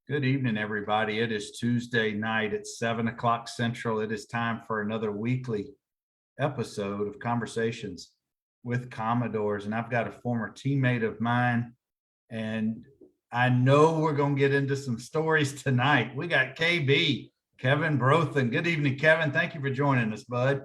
Good evening, everybody. It is Tuesday night at 7 o'clock Central. It is time for another weekly episode of Conversations with Commodores. And I've got a former teammate of mine, and I know we're going to get into some stories tonight. We got KB, Kevin Brothen. Good evening, Kevin. Thank you for joining us, bud.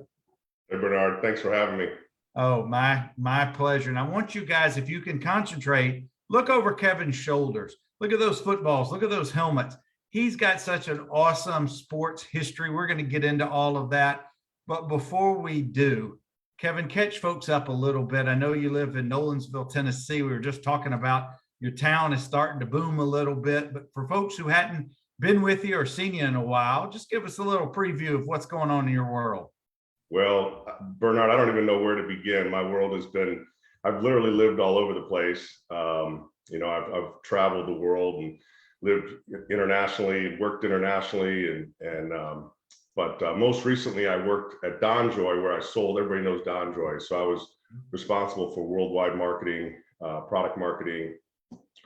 Hey, Bernard. Thanks for having me. Oh, my pleasure. And I want you guys, if you can concentrate, look over Kevin's shoulders. Look at those footballs. Look at those helmets. He's got such an awesome sports history. We're going to get into all of that. But before we do, Kevin, catch folks up a little bit. I know you live in Nolensville, Tennessee. We were just talking about your town is starting to boom a little bit. But for folks who hadn't been with you or seen you in a while, just give us a little preview of what's going on in your world. Well, Bernard, I don't even know where to begin. My world has been, I've literally lived all over the place. I've traveled the world and lived internationally, worked internationally, but most recently I worked at DonJoy, where I sold. Everybody knows DonJoy, so I was responsible for worldwide marketing, product marketing,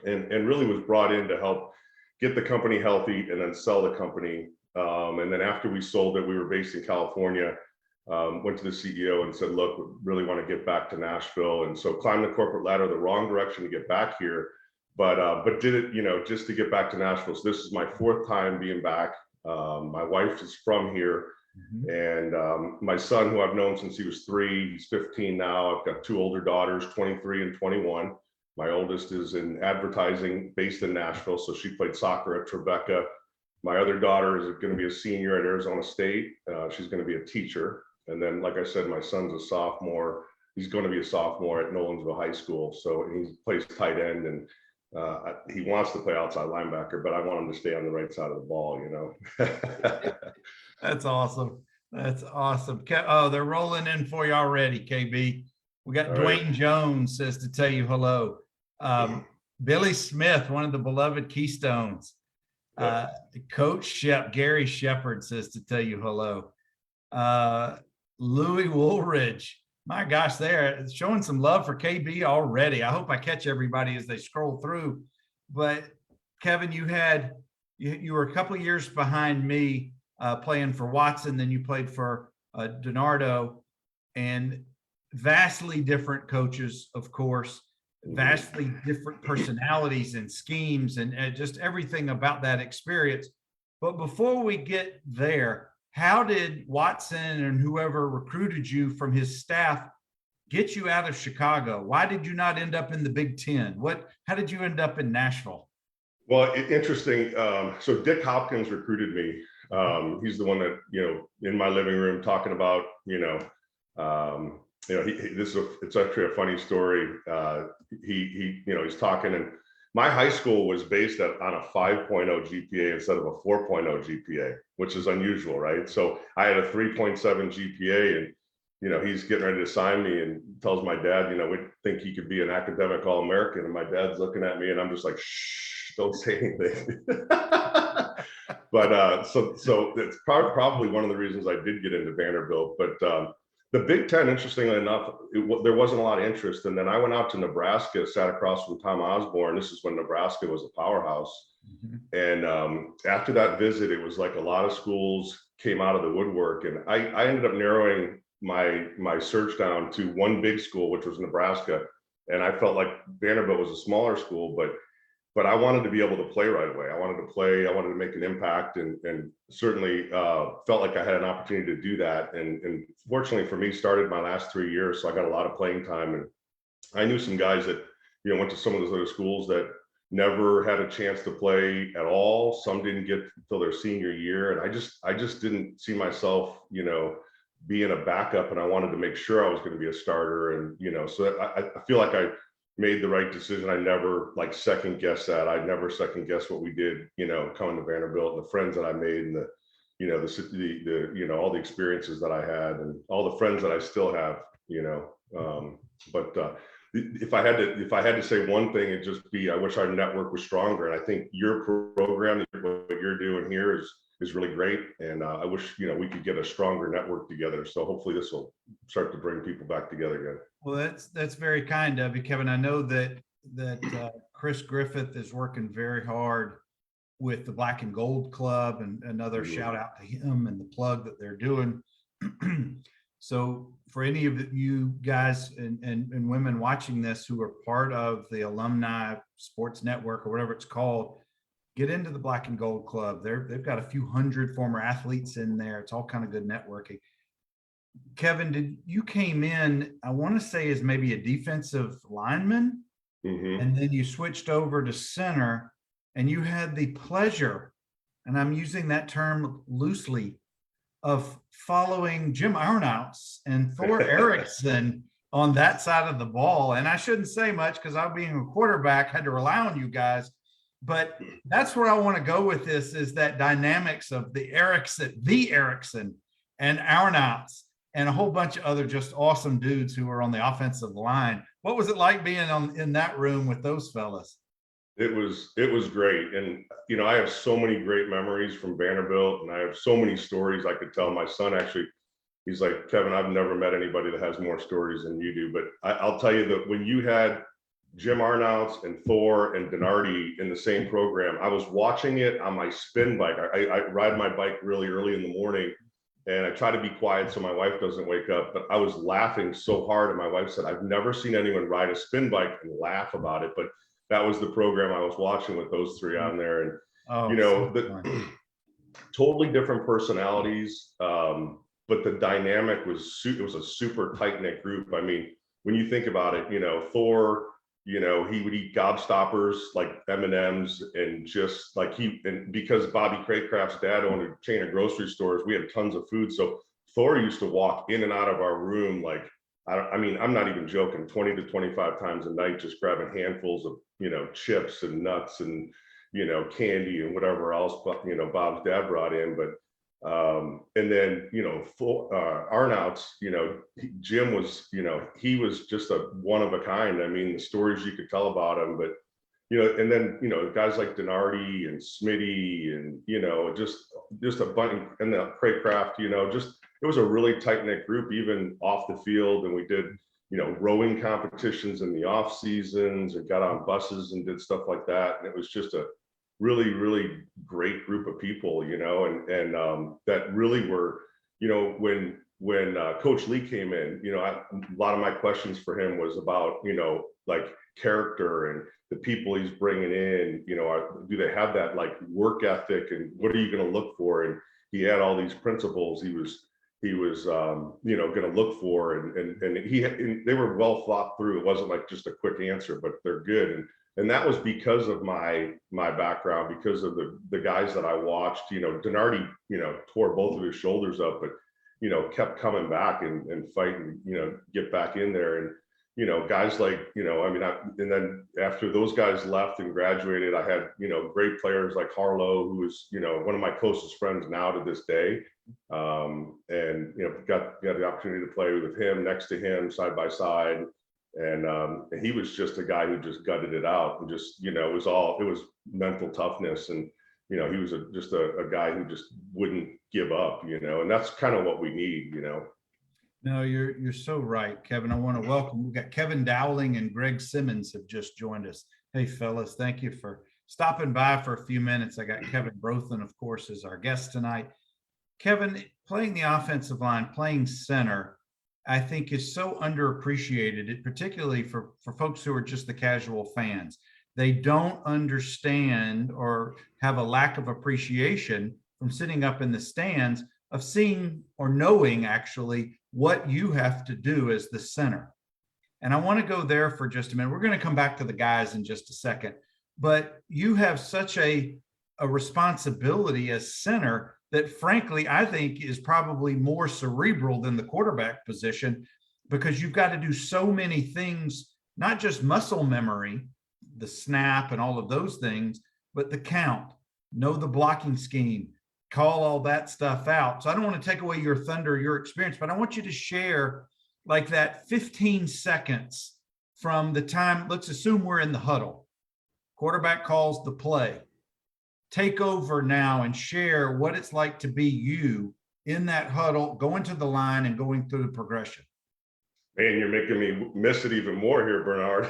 and really was brought in to help get the company healthy and then sell the company. And then after we sold it, we were based in California. Went to the CEO and said, look, we really want to get back to Nashville. And so climbed the corporate ladder the wrong direction to get back here, but did it, just to get back to Nashville. So this is my fourth time being back. My wife is from here. And my son, who I've known since he was 3, he's 15 now. I've got 2 older daughters, 23 and 21. My oldest is in advertising based in Nashville. So she played soccer at Tribeca. My other daughter is going to be a senior at Arizona State. She's going to be a teacher. And then, like I said, my son's a sophomore. He's going to be a sophomore at Nolensville High School. So he plays tight end, and he wants to play outside linebacker, but I want him to stay on the right side of the ball, That's awesome. That's awesome. Oh, they're rolling in for you already, KB. We got Dwayne Jones says to tell you hello. Billy Smith, one of the beloved Keystones. Coach Gary Shepard says to tell you hello. Louis Woolridge, my gosh, they're showing some love for KB already. I hope I catch everybody as they scroll through. But Kevin, you were a couple of years behind me playing for Watson, then you played for DiNardo, and vastly different coaches, of course, vastly different personalities and schemes and just everything about that experience. But before we get there, how did Watson and whoever recruited you from his staff get you out of Chicago? Why did you not end up in the Big Ten? How did you end up in Nashville? Well, interesting. So Dick Hopkins recruited me. He's the one that, in my living room talking about, it's actually a funny story. He's talking, and my high school was based on a 5.0 GPA instead of a 4.0 GPA, which is unusual, right? So I had a 3.7 GPA, and he's getting ready to sign me and tells my dad, we think he could be an academic All-American, and my dad's looking at me, and I'm just like, shh, don't say anything. But so it's probably one of the reasons I did get into Vanderbilt, but. The Big Ten, interestingly enough, there wasn't a lot of interest. And then I went out to Nebraska, sat across from Tom Osborne. This is when Nebraska was a powerhouse. And after that visit, it was like a lot of schools came out of the woodwork. And I ended up narrowing my search down to one big school, which was Nebraska. And I felt like Vanderbilt was a smaller school, but I wanted to be able to play right away. I wanted to make an impact, and certainly felt like I had an opportunity to do that. And fortunately for me, started my last 3 years, so I got a lot of playing time. And I knew some guys that went to some of those other schools that never had a chance to play at all. Some didn't get until their senior year, and I just didn't see myself, being a backup, and I wanted to make sure I was going to be a starter. And so I feel like I made the right decision. I never second guessed that. I never second guessed what we did, coming to Vanderbilt, and the friends that I made, and the all the experiences that I had, and all the friends that I still have, but if I had to say one thing, it'd just be, I wish our network was stronger. And I think your program, what you're doing here is really great. And I wish, we could get a stronger network together. So hopefully this will start to bring people back together again. Well, that's very kind of you, Kevin. I know that Chris Griffith is working very hard with the Black and Gold Club, and another shout out to him and the plug that they're doing. So for any of you guys and women watching this who are part of the Alumni Sports Network or whatever it's called, get into the Black and Gold Club. They've got a few hundred former athletes in there. It's all kind of good networking. Kevin, you came in, I want to say, as maybe a defensive lineman, and then you switched over to center, and you had the pleasure, and I'm using that term loosely, of following Jim Arnouts and Thor Erickson on that side of the ball. And I shouldn't say much because I, being a quarterback, had to rely on you guys. But that's where I want to go with this, is that dynamics of the Erickson and Arnouts and a whole bunch of other just awesome dudes who were on the offensive line. What was it like being in that room with those fellas? It was great. And, you know, I have so many great memories from Vanderbilt, and I have so many stories I could tell. My son, actually, he's like, Kevin, I've never met anybody that has more stories than you do. But I'll tell you that when you had Jim Arnouts and Thor and Denardi in the same program, I was watching it on my spin bike. I ride my bike really early in the morning, and I try to be quiet so my wife doesn't wake up. But I was laughing so hard, and my wife said, I've never seen anyone ride a spin bike and laugh about it. But that was the program I was watching with those three on there. And, you know, totally different personalities. But the dynamic was, it was a super tight knit group. I mean, when you think about it, you know, Thor, you know, he would eat gobstoppers like M&Ms, and just like and because Bobby Craycraft's dad owned a chain of grocery stores, we had tons of food. So Thor used to walk in and out of our room like, I mean, I'm not even joking, 20 to 25 times a night, just grabbing handfuls of, you know, chips and nuts and, you know, candy and whatever else, but, you know, Bob's dad brought in. But and then, you know, Arnouts, you know, Jim was, you know, he was just a one of a kind. I mean, the stories you could tell about him, but, you know, and then, you know, guys like Denardi and Smitty and, you know, just a bunch, and the Craycraft, you know, just, it was a really tight knit group, even off the field. And we did, you know, rowing competitions in the off seasons, and got on buses and did stuff like that. And it was just a really, really great group of people, you know, and that really were, you know, when Coach Lee came in, you know, a lot of my questions for him was about, you know, like character and the people he's bringing in, you know, do they have that like work ethic, and what are you going to look for? And he had all these principles he was you know, going to look for, and they were well thought through. It wasn't like just a quick answer, but they're good. And that was because of my background, because of the guys that I watched. You know, Denardi, you know, tore both of his shoulders up, but, you know, kept coming back and fighting, you know, get back in there. And, you know, guys like, you know, I mean, and then after those guys left and graduated, I had, you know, great players like Harlow, who is, you know, one of my closest friends now to this day. And, you know, got the opportunity to play with him, next to him, side by side. And he was just a guy who just gutted it out, and just, you know, it was mental toughness. And, you know, he was just a guy who just wouldn't give up, you know, and that's kind of what we need, you know. No, you're so right, Kevin. I want to welcome, we've got Kevin Dowling and Greg Simmons have just joined us. Hey, fellas, thank you for stopping by for a few minutes. I got Kevin Brothen, of course, as our guest tonight. Kevin, playing the offensive line, playing center, I think is so underappreciated, particularly for folks who are just the casual fans. They don't understand, or have a lack of appreciation from sitting up in the stands, of seeing or knowing actually what you have to do as the center. And I want to go there for just a minute. We're going to come back to the guys in just a second, but you have such a responsibility as center that, frankly, I think is probably more cerebral than the quarterback position, because you've got to do so many things, not just muscle memory, the snap and all of those things, but the count, know the blocking scheme, call all that stuff out. So I don't want to take away your thunder, your experience, but I want you to share like that 15 seconds from the time, let's assume we're in the huddle, quarterback calls the play. Take over now and share what it's like to be you in that huddle, going to the line and going through the progression. Man, you're making me miss it even more here, Bernard.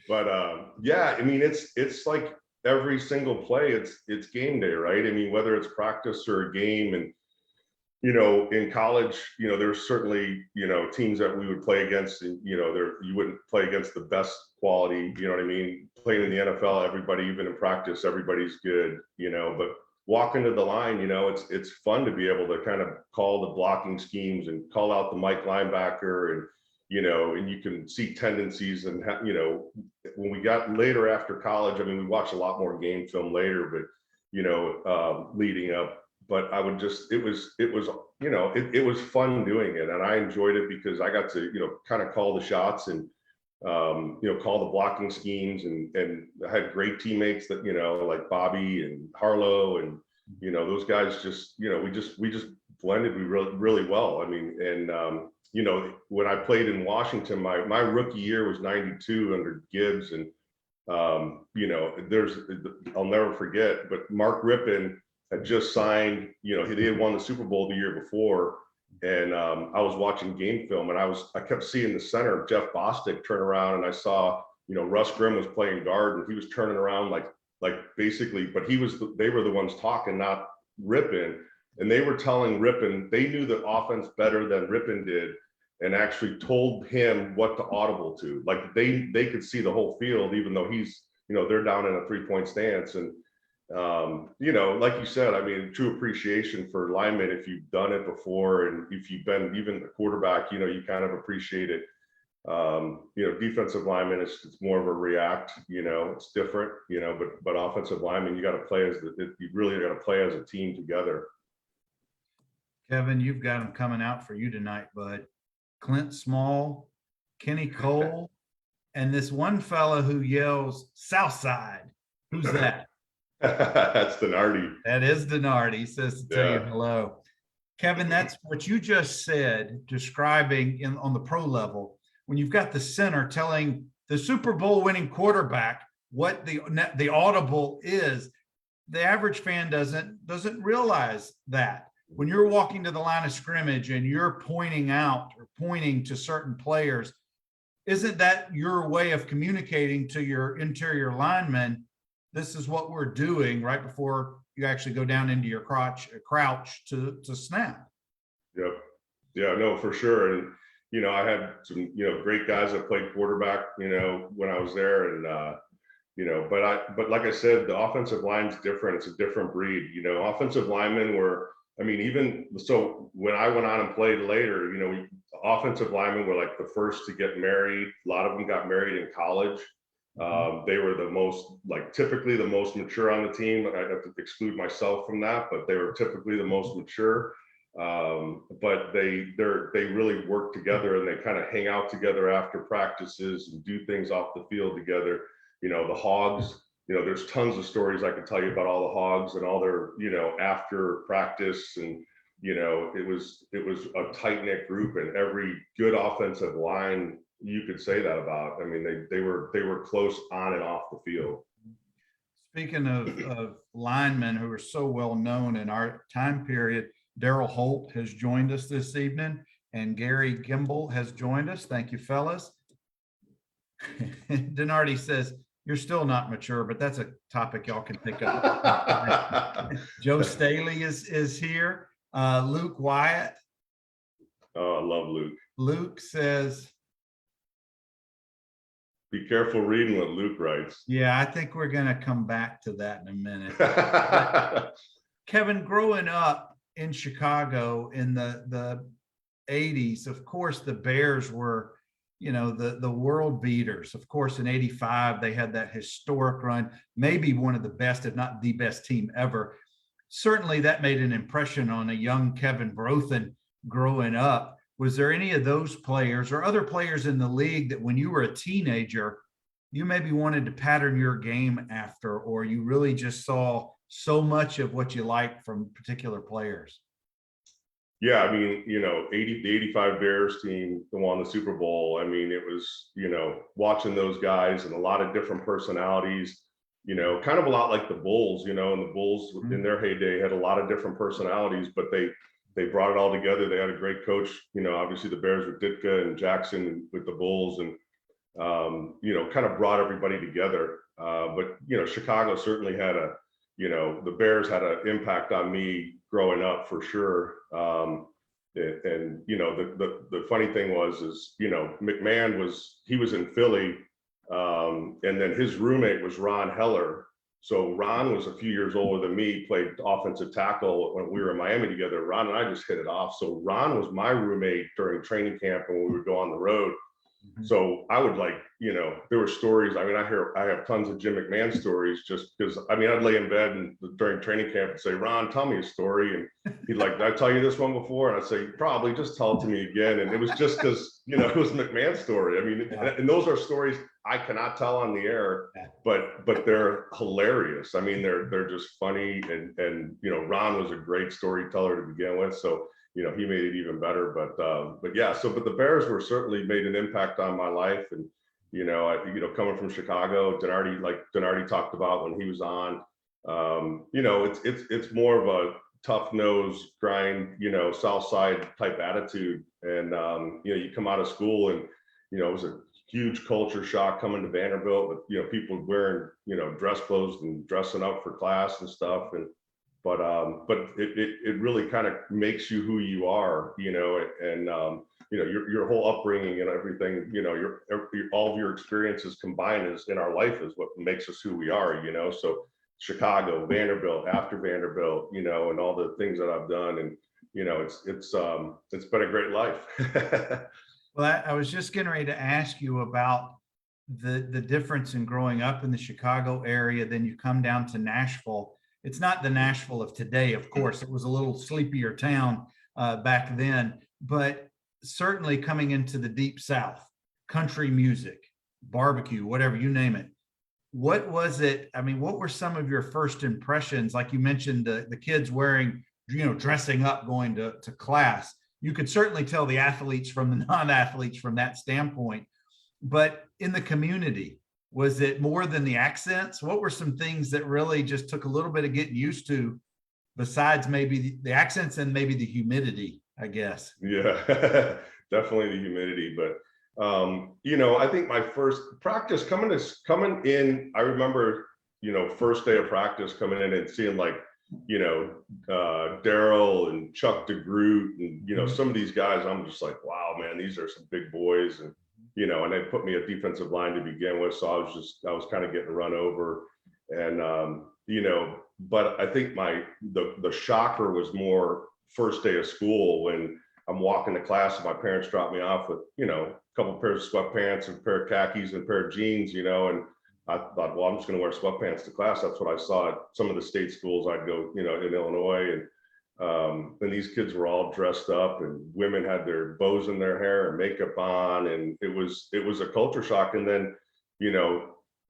But yeah, I mean, it's like, every single play, it's game day, right? I mean, whether it's practice or a game. And in college, there's certainly, teams that we would play against, and, you wouldn't play against the best quality, you know what I mean? Playing in the NFL, everybody, even in practice, everybody's good, but walking to the line, it's fun to be able to kind of call the blocking schemes and call out the Mike linebacker, and you can see tendencies. And, when we got later after college, I mean, we watched a lot more game film later, but, leading up. But I would just, it was fun doing it. And I enjoyed it because I got to, kind of call the shots and, call the blocking schemes, and I had great teammates that, like Bobby and Harlow, and, those guys just, we just blended really well. I mean, and, when I played in Washington, my rookie year was 92 under Gibbs. And, I'll never forget, but Mark Rippon had just signed, they had won the Super Bowl the year before. And I was watching game film, and I kept seeing the center, Jeff Bostic, turn around, and I saw, Russ Grimm was playing guard, and he was turning around like basically, but they were the ones talking, not Rippon. And they were telling Rippon, they knew the offense better than Rippon did, and actually told him what to audible to. Like they could see the whole field, even though he's, they're down in a 3-point stance. And like you said, I mean, true appreciation for linemen if you've done it before, and if you've been even a quarterback, you kind of appreciate it. Defensive linemen, it's more of a react, it's different, but offensive linemen, you got to play you really got to play as a team together. Kevin, you've got them coming out for you tonight, bud. Clint Small, Kenny Cole, and this one fella who yells Southside. Who's that? That's Denardi. That is Denardi. He says to tell you hello. Kevin, that's what you just said, describing on the pro level, when you've got the center telling the Super Bowl winning quarterback what the audible is. The average fan doesn't realize that. When you're walking to the line of scrimmage and you're pointing out or pointing to certain players, isn't that your way of communicating to your interior linemen? This is what we're doing right before you actually go down into your crouch to snap. Yep. Yeah, no, for sure. And, I had some, great guys that played quarterback, when I was there. And, but like I said, the offensive line's different. It's a different breed. Offensive linemen were, even so when I went on and played later, offensive linemen were like the first to get married. A lot of them got married in college. They were typically the most mature on the team. I have to exclude myself from that, but they were typically the most mature. But they really work together, and they kind of hang out together after practices and do things off the field together. The Hogs, there's tons of stories I could tell you about all the Hogs and all their, after practice. And, it was a tight knit group, and every good offensive line you could say that about. I mean, they were close on and off the field. Speaking of linemen who are so well known in our time period, Daryl Holt has joined us this evening, and Gary Gimble has joined us. Thank you, fellas. Denardi says, you're still not mature, but that's a topic y'all can pick up. Joe Staley is here. Luke Wyatt. Oh, I love Luke. Luke says, be careful reading what Luke writes. Yeah, I think we're going to come back to that in a minute. Kevin, growing up in Chicago in the 80s, of course, the Bears were, the world beaters. Of course, in 85, they had that historic run, maybe one of the best, if not the best team ever. Certainly that made an impression on a young Kevin Brothen growing up. Was there any of those players or other players in the league that when you were a teenager, you maybe wanted to pattern your game after, or you really just saw so much of what you liked from particular players? Yeah, I mean, the 85 Bears team that won the Super Bowl. I mean, it was, watching those guys and a lot of different personalities, kind of a lot like the Bulls, and the Bulls in their heyday had a lot of different personalities, but they brought it all together. They had a great coach, obviously the Bears with Ditka and Jackson with the Bulls, and, kind of brought everybody together. But, Chicago certainly had the Bears had an impact on me growing up for sure. And the funny thing is McMahon was in Philly, and then his roommate was Ron Heller. So Ron was a few years older than me, played offensive tackle when we were in Miami together. Ron and I just hit it off. So Ron was my roommate during training camp and when we would go on the road. So I would there were stories. I mean, I have tons of Jim McMahon stories just because, I'd lay in bed and during training camp and say, Ron, tell me a story. And he'd like, did I tell you this one before? And I'd say, probably, just tell it to me again. And it was just because, it was McMahon's story. I mean, and those are stories I cannot tell on the air, but they're hilarious. I mean, they're just funny. And Ron was a great storyteller to begin with. So he made it even better. But yeah, but the Bears were certainly made an impact on my life. And, coming from Chicago, Denardi talked about when he was on, it's more of a tough nose grind, South Side type attitude. And, you come out of school and, it was a huge culture shock coming to Vanderbilt with, people wearing, dress clothes and dressing up for class and stuff. But it really kind of makes you who you are, and your whole upbringing and everything, all of your experiences combined in our life is what makes us who we are, So Chicago, Vanderbilt, after Vanderbilt, and all the things that I've done, and it's been a great life. Well, I was just getting ready to ask you about the difference in growing up in the Chicago area. Then you come down to Nashville. It's not the Nashville of today, of course. It was a little sleepier town back then, but certainly coming into the deep South, country music, barbecue, whatever, you name it. What was it? I mean, what were some of your first impressions? Like you mentioned, the kids wearing, dressing up, going to class. You could certainly tell the athletes from the non-athletes from that standpoint, but in the community, was it more than the accents? What were some things that really just took a little bit of getting used to, besides maybe the accents and maybe the humidity, I guess? Yeah, definitely the humidity. But, I think my first practice coming in, I remember, first day of practice coming in and seeing Daryl and Chuck DeGroot and, some of these guys, I'm just like, wow, man, these are some big boys. And, and they put me at defensive line to begin with. So I was kind of getting run over and, but I think the shocker was more first day of school when I'm walking to class and my parents dropped me off with, a couple of pairs of sweatpants and a pair of khakis and a pair of jeans, and I thought, well, I'm just going to wear sweatpants to class. That's what I saw at some of the state schools I'd go, in Illinois. And these kids were all dressed up and women had their bows in their hair and makeup on. And it was a culture shock. And then,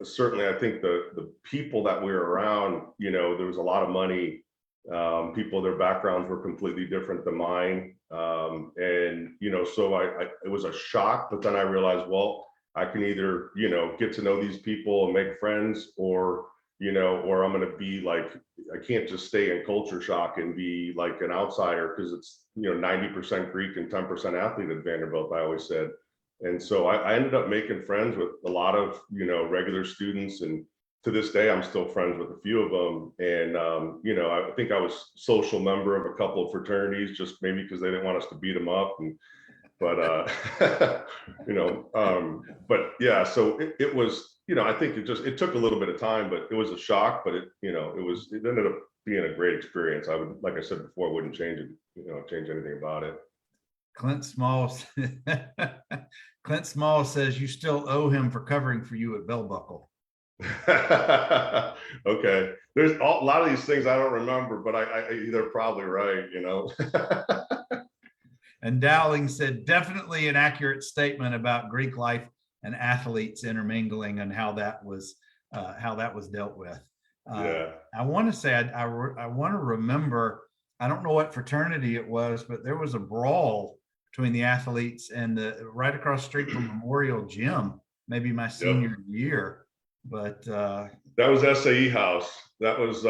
certainly I think the people that we were around, there was a lot of money. People, their backgrounds were completely different than mine. And, so it was a shock, but then I realized, well, I can either, get to know these people and make friends, or I'm going to be I can't just stay in culture shock and be like an outsider, because it's, 90% Greek and 10% athlete at Vanderbilt, I always said. And so I ended up making friends with a lot of, regular students. And to this day, I'm still friends with a few of them. And, I think I was social member of a couple of fraternities, just maybe because they didn't want us to beat them up. But yeah, so it was, I think it took a little bit of time, but it was a shock, but it ended up being a great experience. I would, like I said before, I wouldn't change anything about it. Clint Small says you still owe him for covering for you at Bell Buckle. Okay. There's a lot of these things I don't remember, but they're probably right, And Dowling said, definitely an accurate statement about Greek life and athletes intermingling and how that was dealt with. Yeah. I want to say, I want to remember, I don't know what fraternity it was, but there was a brawl between the athletes and right across the street from Memorial Gym, maybe my senior year. But that was SAE House. that was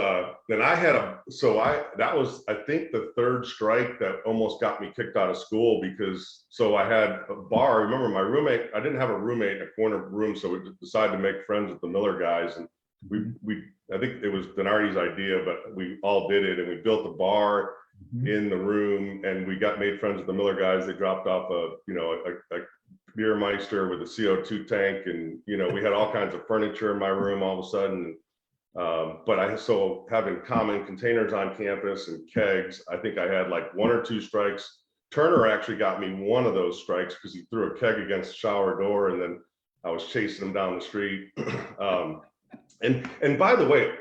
then I had that was, I think, the third strike that almost got me kicked out of school, because I had a bar. I remember my roommate, I didn't have a roommate in a corner room, so we decided to make friends with the Miller guys, and we I think it was Denardi's idea, but we all did it, and we built a bar in the room, and we made friends with the Miller guys. They dropped off a beer meister with a CO2 tank, and we had all kinds of furniture in my room all of a sudden. But having common containers on campus and kegs, I think I had like 1 or 2 strikes. Turner actually got me one of those strikes because he threw a keg against the shower door, and then I was chasing him down the street. And by the way,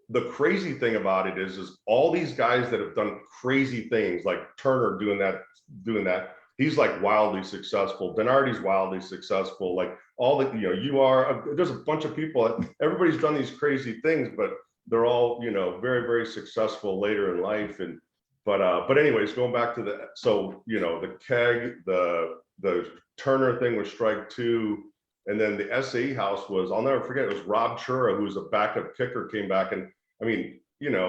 the crazy thing about it is all these guys that have done crazy things, like Turner doing that, he's like wildly successful. Denardi's wildly successful. Like all the, there's a bunch of people, everybody's done these crazy things, but they're all, very, very successful later in life. But anyways, going back to the keg, the Turner thing was strike 2. And then the SAE house was, I'll never forget, it was Rob Chura, who was a backup kicker, came back. And I mean,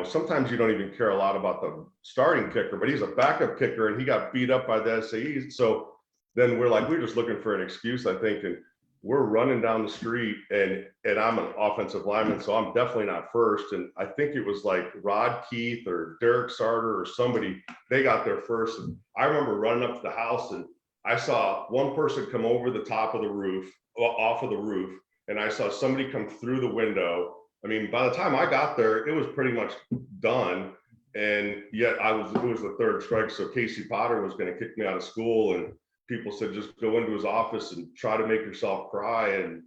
sometimes you don't even care a lot about the starting kicker, but he's a backup kicker, and he got beat up by the SAEs. So then we're just looking for an excuse, I think. And we're running down the street, and I'm an offensive lineman, so I'm definitely not first. And I think it was like Rod Keith or Derek Sarter or somebody, they got there first. And I remember running up to the house, and I saw one person come over the top of the roof, off of the roof, and I saw somebody come through the window. I mean, by the time I got there, it was pretty much done. And yet it was the third strike. So Casey Potter was going to kick me out of school, and people said, just go into his office and try to make yourself cry. And,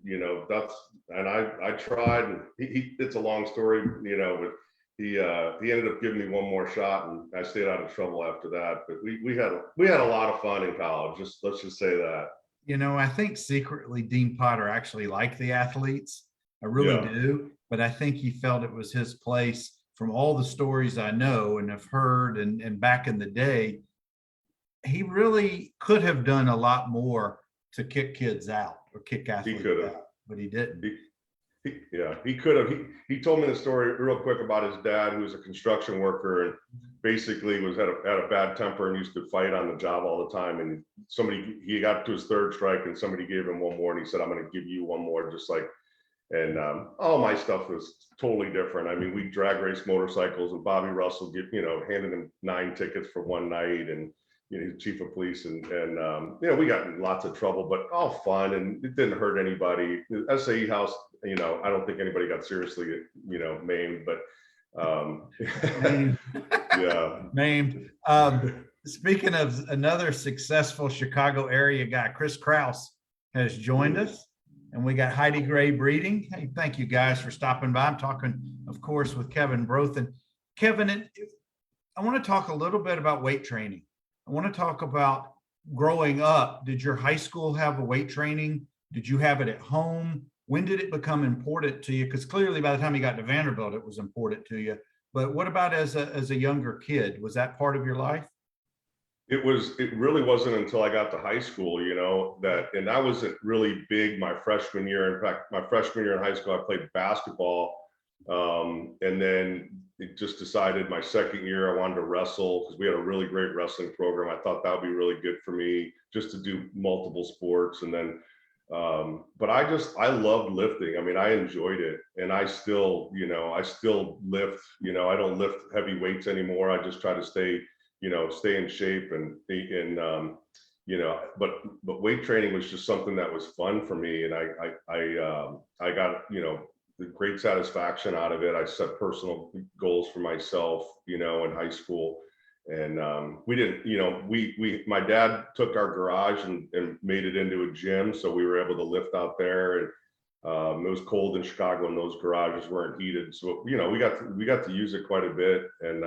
I tried, and it's a long story, but he ended up giving me one more shot, and I stayed out of trouble after that. But we had a lot of fun in college. Let's just say that. I think secretly Dean Potter actually liked the athletes. I really do. But I think he felt it was his place, from all the stories I know and have heard, and back in the day, he really could have done a lot more to kick kids out or kick athletes out, but he didn't. He could have. He told me the story real quick about his dad, who was a construction worker, and basically had a bad temper and used to fight on the job all the time. And he got to his third strike, and somebody gave him one more, and he said, "I'm going to give you one more," just like. And all my stuff was totally different. I mean, we drag race motorcycles, and Bobby Russell handed him 9 tickets for one night, and he's chief of police, and we got in lots of trouble, but all fun, and it didn't hurt anybody. The SAE house, I don't think anybody got seriously, maimed, but Maimed. Speaking of another successful Chicago area guy, Chris Kraus has joined us, and we got Heidi Gray Breeding. Hey, thank you guys for stopping by. I'm talking, of course, with Kevin Brothen. Kevin, I want to talk a little bit about weight training. I want to talk about growing up. Did your high school have a weight training? Did you have it at home? When did it become important to you? Because clearly by the time you got to Vanderbilt, it was important to you. But what about as a younger kid? Was that part of your life? It really wasn't until I got to high school, and I wasn't really big my freshman year. In fact, my freshman year in high school, I played basketball. And then it just decided my second year I wanted to wrestle, because we had a really great wrestling program. I thought that would be really good for me, just to do multiple sports. And then, but I loved lifting. I mean, I enjoyed it, and I still lift. I don't lift heavy weights anymore. I just try to stay in shape, but weight training was just something that was fun for me, and I got the great satisfaction out of it. I set personal goals for myself, in high school, and we didn't, my dad took our garage and made it into a gym, so we were able to lift out there, and it was cold in Chicago, and those garages weren't heated, so we got to use it quite a bit, and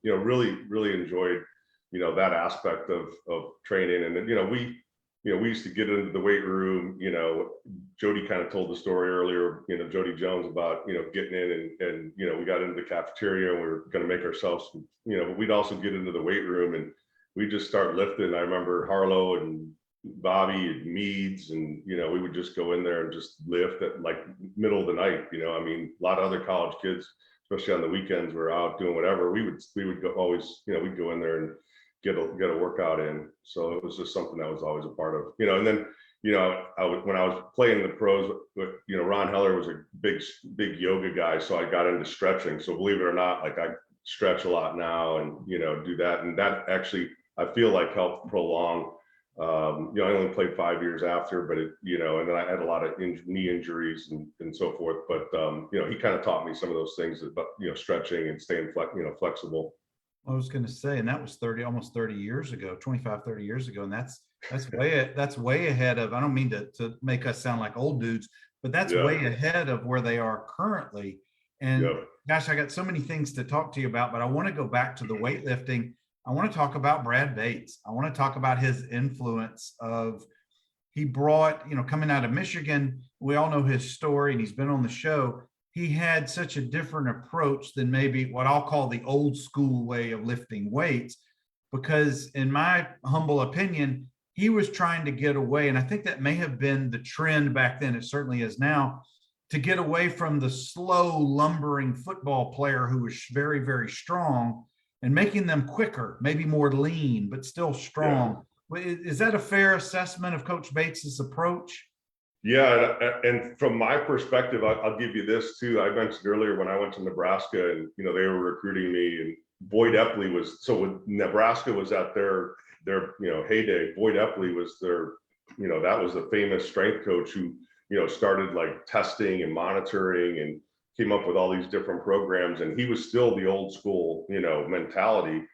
really enjoyed that aspect of training. And then we used to get into the weight room. Jody kind of told the story earlier, Jody Jones, about getting in, and we got into the cafeteria, and we were going to make ourselves, but we'd also get into the weight room, and we just start lifting. I remember Harlow and Bobby and Meads, and we would just go in there and just lift at like middle of the night. I mean, a lot of other college kids especially on the weekends, we're out doing whatever. We would go always, we'd go in there and get a workout in. So it was just something that was always a part of, and then, when I was playing the pros, Ron Heller was a big yoga guy. So I got into stretching. So believe it or not, like I stretch a lot now and, do that. And that actually, I feel like helped prolong. I only played 5 years after, but and then I had a lot of knee injuries and so forth. But, he kind of taught me some of those things about, stretching and staying flexible. I was going to say, and that was almost 30 years ago, 25, 30 years ago. And that's way ahead of, I don't mean to make us sound like old dudes, but that's way ahead of where they are currently. And gosh, I got so many things to talk to you about, but I want to go back to the weightlifting. I want to talk about Brad Bates. I want to talk about his influence he brought, coming out of Michigan, we all know his story and he's been on the show. He had such a different approach than maybe what I'll call the old school way of lifting weights, because in my humble opinion, he was trying to get away. And I think that may have been the trend back then. It certainly is now, to get away from the slow, lumbering football player who was very, very strong and making them quicker, maybe more lean, but still strong. Yeah. Is that a fair assessment of Coach Bates's approach? Yeah, and from my perspective, I'll give you this too. I mentioned earlier when I went to Nebraska and they were recruiting me, and Boyd Epley was, so when Nebraska was at their heyday, Boyd Epley was their, that was the famous strength coach who started like testing and monitoring and came up with all these different programs, and he was still the old school mentality.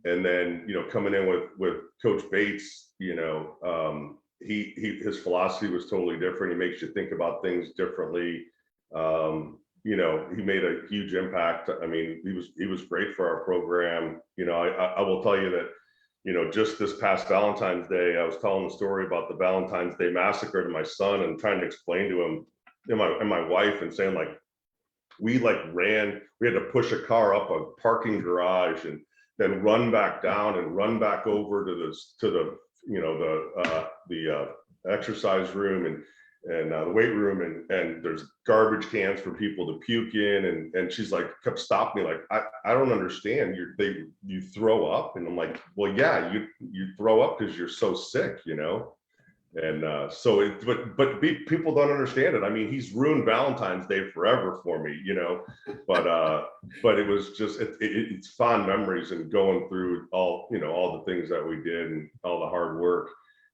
And then coming in with Coach Bates, his philosophy was totally different. He makes you think about things differently. He made a huge impact. I mean, he was great for our program. I will tell you that, just this past Valentine's Day, I was telling the story about the Valentine's Day massacre to my son and trying to explain to him and my wife, and saying like, we had to push a car up a parking garage and then run back down and run back over to the exercise room and the weight room, and there's garbage cans for people to puke in, and she's like, kept stopping me like, I don't understand, you throw up? And I'm like, well, yeah, you throw up because you're so sick, and but people don't understand it. I mean, he's ruined Valentine's Day forever for me, but it was just it's fond memories and going through all the things that we did and all the hard work.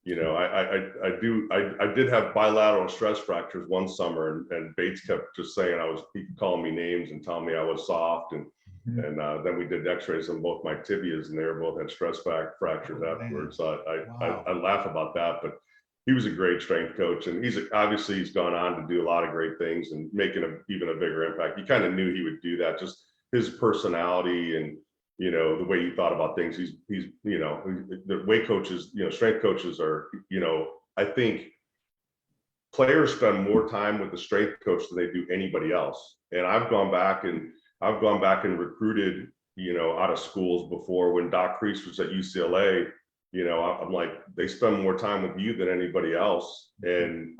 I did have bilateral stress fractures one summer, and Bates kept just saying he kept calling me names and telling me I was soft, and then we did x-rays on both my tibias, and they both had stress fractures afterwards. So I laugh about that, but he was a great strength coach, and he's gone on to do a lot of great things and making even a bigger impact. You kind of knew he would do that, just his personality and the way he thought about things. He's the weight coaches, strength coaches are, I think players spend more time with the strength coach than they do anybody else. And I've gone back and recruited, out of schools before, when Doc Kreese was at UCLA. I'm like, they spend more time with you than anybody else. And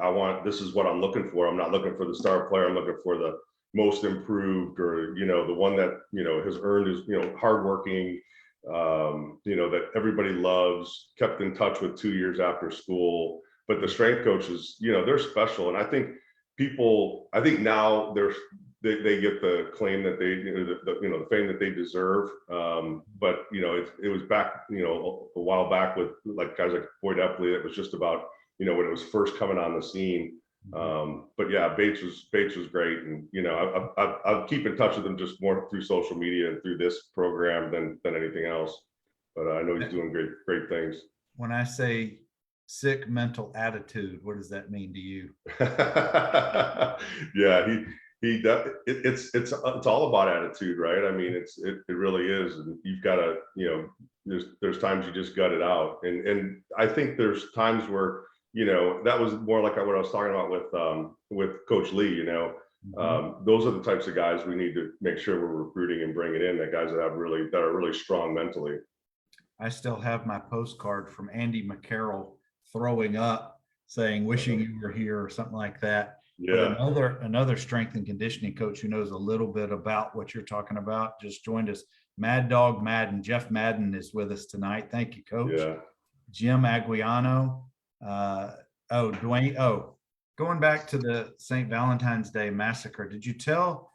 this is what I'm looking for. I'm not looking for the star player. I'm looking for the most improved, or, the one that, has earned his, hardworking, that everybody loves, kept in touch with 2 years after school. But the strength coaches, they're special. And I think now they get the claim that the fame that they deserve. But it was back, a while back with like guys like Boyd Epley, that was just about, when it was first coming on the scene. But yeah, Bates was great. And, I'll keep in touch with him just more through social media and through this program than anything else. But I know he's doing great things. When I say sick mental attitude, what does that mean to you? Yeah, it's all about attitude, right? I mean, it really is. And you've got to, there's times you just gut it out. And I think there's times where, that was more like what I was talking about with Coach Lee. Those are the types of guys we need to make sure we're recruiting and bringing in, the guys that are really strong mentally. I still have my postcard from Andy McCarroll throwing up saying, wishing you were here, or something like that. But Yeah. another strength and conditioning coach who knows a little bit about what you're talking about just joined us. Mad Dog Madden. Jeff Madden is with us tonight. Thank you, Coach. Yeah. Jim Aguiano. Dwayne. Going back to the St. Valentine's Day massacre, did you tell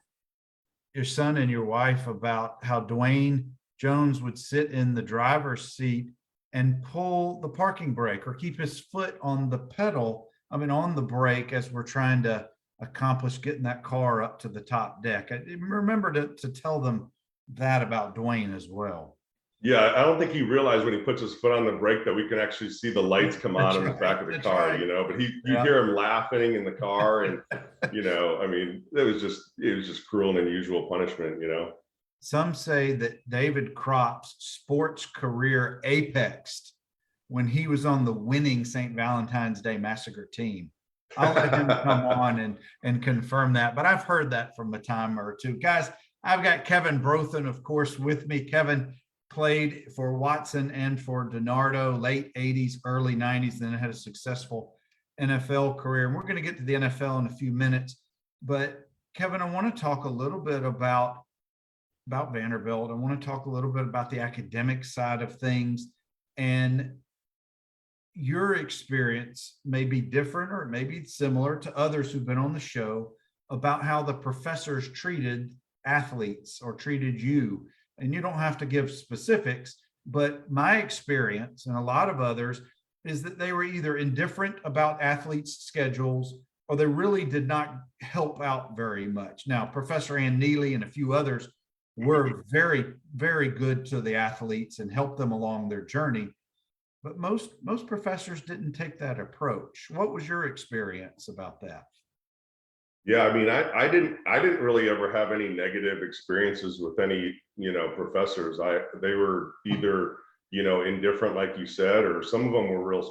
your son and your wife about how Dwayne Jones would sit in the driver's seat and pull the parking brake or keep his foot on the pedal, on the brake, as we're trying to accomplish getting that car up to the top deck? I remember to tell them that about Dwayne as well. Yeah, I don't think he realized when he puts his foot on the brake that we can actually see the lights come on in the back of the car, but you hear him laughing in the car, and it was just cruel and unusual punishment. Some say that David Kropp's sports career apexed when he was on the winning St. Valentine's Day Massacre team. I'll let him come on and confirm that, but I've heard that from a time or two. Guys, I've got Kevin Brothen, of course, with me. Kevin played for Watson and for DiNardo, late 80s, early 90s, then had a successful NFL career. And we're going to get to the NFL in a few minutes. But Kevin, I want to talk a little bit about Vanderbilt. I want to talk a little bit about the academic side of things. And your experience may be different or it may be similar to others who've been on the show about how the professors treated athletes or treated you. And you don't have to give specifics, but my experience and a lot of others is that they were either indifferent about athletes' schedules or they really did not help out very much. Now, Professor Ann Neely and a few others were very, very good to the athletes and helped them along their journey. But most professors didn't take that approach. What was your experience about that? Yeah, I didn't really ever have any negative experiences with any, professors. They were either, indifferent, like you said, or some of them were real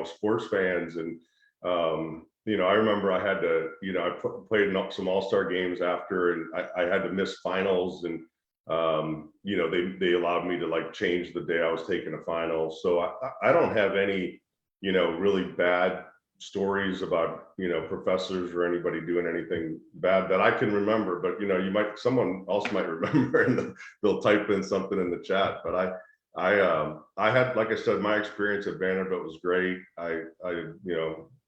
sports fans. And, I remember I had to, I played some all-star games after, and I had to miss finals, and, they allowed me to change the day I was taking a final. So I don't have any, really bad stories about professors or anybody doing anything bad that I can remember, but someone else might remember, and they'll type in something in the chat. But I had, like I said, my experience at Vanderbilt was great. I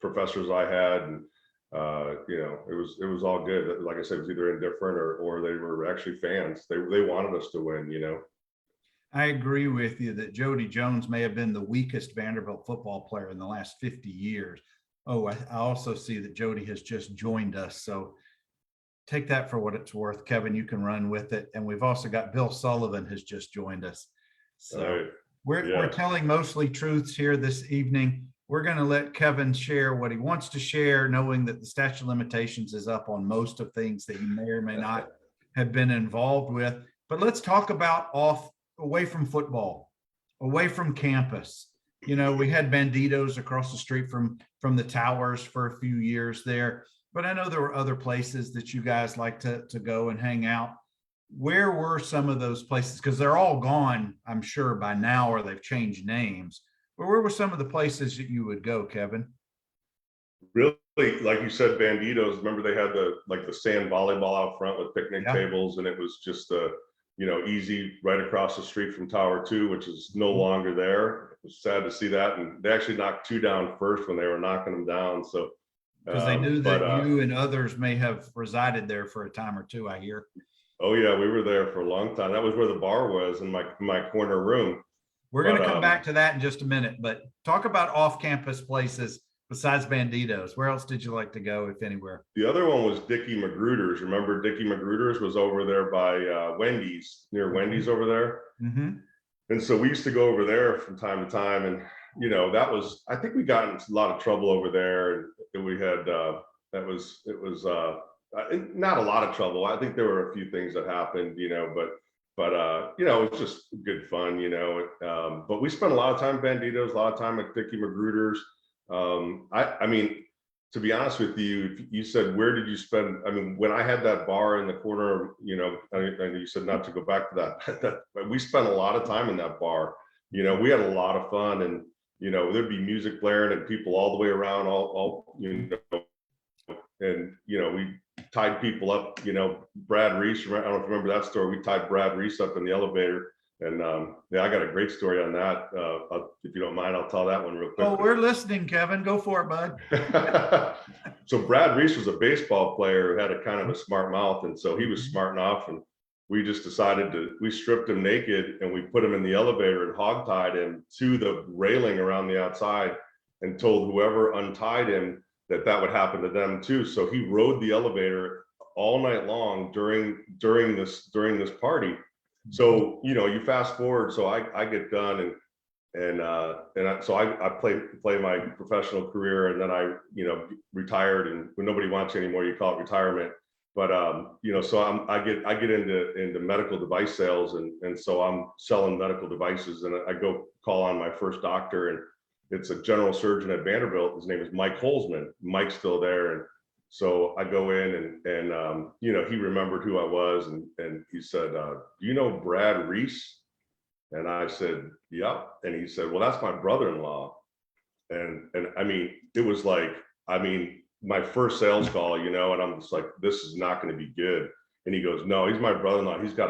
professors I had, and it was all good. Like I said, it was either indifferent or they were actually fans. They wanted us to win. I agree with you that Jody Jones may have been the weakest Vanderbilt football player in the last 50 years. Oh, I also see that Jody has just joined us. So take that for what it's worth. Kevin, you can run with it. And we've also got Bill Sullivan has just joined us. So we're telling mostly truths here this evening. We're going to let Kevin share what he wants to share, knowing that the statute of limitations is up on most of things that you may or may not have been involved with. But let's talk about away from football, away from campus. We had Banditos across the street from the towers for a few years there, but I know there were other places that you guys like to go and hang out. Where were some of those places? Because they're all gone, I'm sure, by now, or they've changed names. But where were some of the places that you would go, Kevin? Really, like you said, Banditos. Remember they had the sand volleyball out front with picnic tables, and it was just easy right across the street from Tower 2, which is no longer there. It was sad to see that. And they actually knocked 2 down first when they were knocking them down. So because they knew that you and others may have resided there for a time or two, I hear. Oh yeah, we were there for a long time. That was where the bar was, in my corner room. We're going to come back to that in just a minute, but talk about off-campus places besides Banditos. Where else did you like to go, if anywhere? The other one was Dickie Magruder's. Remember Dickie Magruder's was over there by Wendy's, near Wendy's over there. Mm-hmm. And so we used to go over there from time to time. And, I think we got into a lot of trouble over there. And we had, it was not a lot of trouble. I think there were a few things that happened, but it was just good fun, but we spent a lot of time at Banditos, a lot of time at Dickie Magruder's. To be honest with you, you said, where did you spend? When I had that bar in the corner, and you said not to go back to that, but we spent a lot of time in that bar. We had a lot of fun, and, there'd be music blaring and people all the way around, we tied people up, Brad Reese, I don't know if you remember that story. We tied Brad Reese up in the elevator. And yeah, I got a great story on that. If you don't mind, I'll tell that one real quick. Oh, we're listening, Kevin. Go for it, bud. So Brad Reese was a baseball player who had a kind of a smart mouth. And so he was smart enough. And we just decided we stripped him naked and we put him in the elevator and hogtied him to the railing around the outside and told whoever untied him that would happen to them too. So he rode the elevator all night long during this party. So, you fast forward, so I get done so I play my professional career, and then I, retired, and when nobody wants you anymore, you call it retirement. But, so I get into medical device sales, and so I'm selling medical devices, and I go call on my first doctor, and it's a general surgeon at Vanderbilt. His name is Mike Holzman. Mike's still there. And so I go in and he remembered who I was, and he said, do you know Brad Reese? And I said, yep. And he said, well, that's my brother-in-law. And I mean, it was like, my first sales call, and I'm just like, this is not going to be good. And he goes, no, he's my brother-in-law. He's got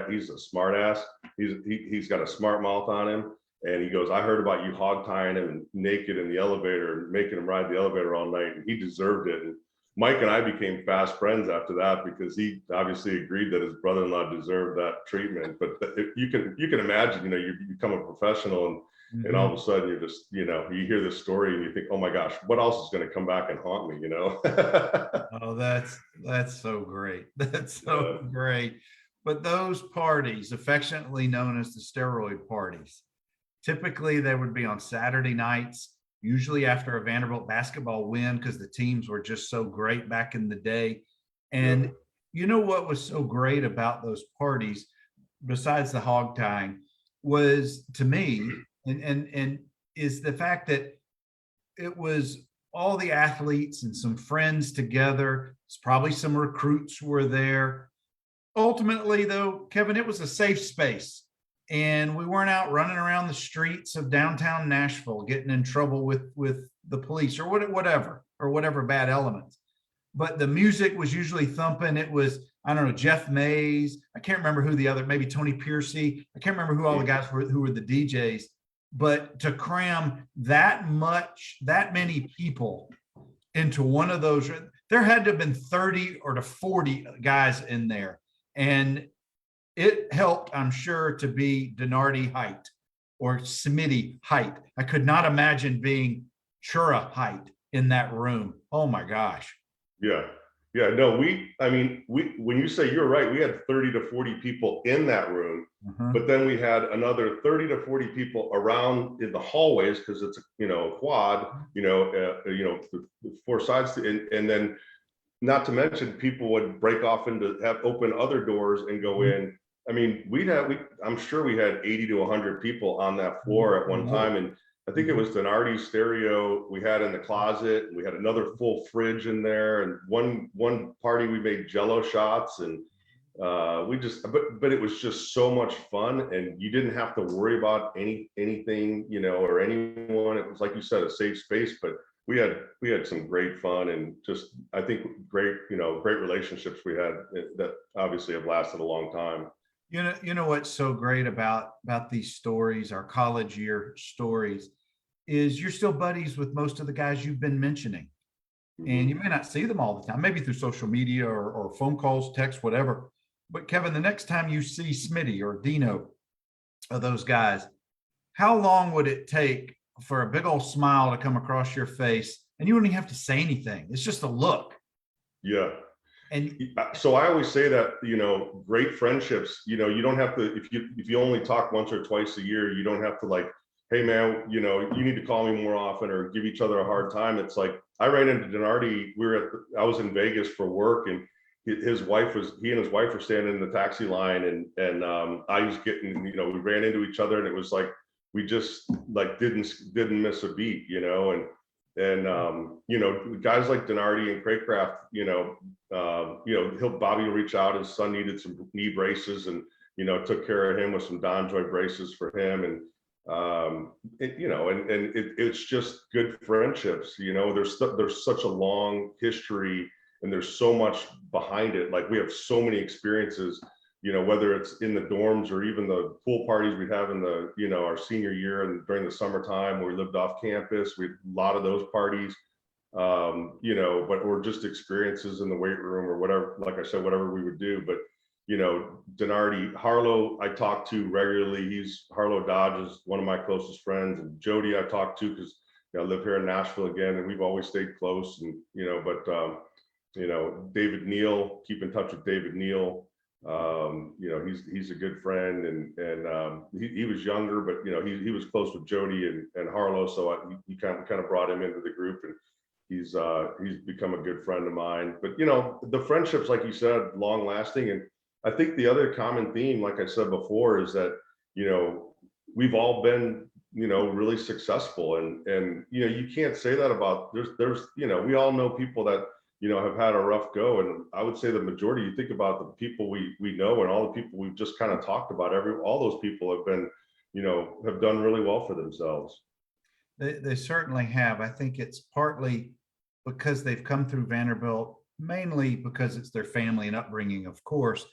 he's a smart ass. He's got a smart mouth on him. And he goes, I heard about you hog tying him naked in the elevator and making him ride the elevator all night. And he deserved it. And Mike and I became fast friends after that, because he obviously agreed that his brother-in-law deserved that treatment. But you can imagine, you become a professional, and all of a sudden you're just, you hear this story and you think, oh my gosh, what else is going to come back and haunt me, Oh, that's so great. That's so great. But those parties, affectionately known as the steroid parties, typically they would be on Saturday nights, usually after a Vanderbilt basketball win, because the teams were just so great back in the day. And what was so great about those parties, besides the hog tying, was, to me, and is the fact that it was all the athletes and some friends together. It's probably some recruits were there. Ultimately, though, Kevin, it was a safe space. And we weren't out running around the streets of downtown Nashville getting in trouble with the police or whatever bad elements. But the music was usually thumping. It was, I don't know, Jeff Mays. I can't remember who the other, maybe Tony Piercy. I can't remember who all the guys were who were the DJs. But to cram that many people into one of those, there had to have been 30 or to 40 guys in there. And it helped, I'm sure, to be Denardi height or Smitty height. I could not imagine being Chura height in that room. Oh my gosh. Yeah. No, when you say, you're right, we had 30 to 40 people in that room, but then we had another 30 to 40 people around in the hallways, because it's a quad, the four sides, and then, not to mention, people would break off into open other doors and go in. I'm sure we had 80 to 100 people on that floor at one time. And I think it was Denardi's stereo we had in the closet. And we had another full fridge in there. And one party we made Jello shots, and but it was just so much fun. And you didn't have to worry about anything, or anyone. It was, like you said, a safe space, but we had some great fun, and just, I think, great relationships we had that obviously have lasted a long time. You know what's so great about these stories, our college year stories, is you're still buddies with most of the guys you've been mentioning. And you may not see them all the time, maybe through social media or phone calls, text, whatever. But Kevin, the next time you see Smitty or Dino or those guys, how long would it take for a big old smile to come across your face, and you wouldn't even have to say anything? It's just a look. Yeah. And so I always say that, great friendships, you don't have to, if you only talk once or twice a year, you don't have to, like, hey man, you need to call me more often or give each other a hard time. It's like, I ran into Denardi. I was in Vegas for work, and he and his wife were standing in the taxi line, and I was getting, we ran into each other, and it was like, we just didn't miss a beat, and guys like Denardi and Craycraft, Bobby will reach out. His son needed some knee braces, and took care of him with some DonJoy braces for him, and It's just good friendships. There's such a long history, and there's so much behind it. Like, we have so many experiences, whether it's in the dorms or even the pool parties we have in the, our senior year and during the summertime where we lived off campus. We had a lot of those parties, or just experiences in the weight room or whatever. Like I said, whatever we would do. But Denardi, Harlow, I talk to regularly. Harlow Dodge is one of my closest friends, and Jody I talk to because I live here in Nashville again, and we've always stayed close. And David Neal, keep in touch with David Neal. He's a good friend, and he was younger, but he was close with Jody and Harlow, so he kind of brought him into the group, and he's become a good friend of mine. But the friendships, like you said, long lasting. And I think the other common theme, like I said before, is that we've all been really successful, and you can't say that about there's we all know people that have had a rough go. And I would say the majority, you think about the people we know and all the people we've just kind of talked about, all those people have been, have done really well for themselves. They certainly have. I think it's partly because they've come through Vanderbilt, mainly because it's their family and upbringing, of course.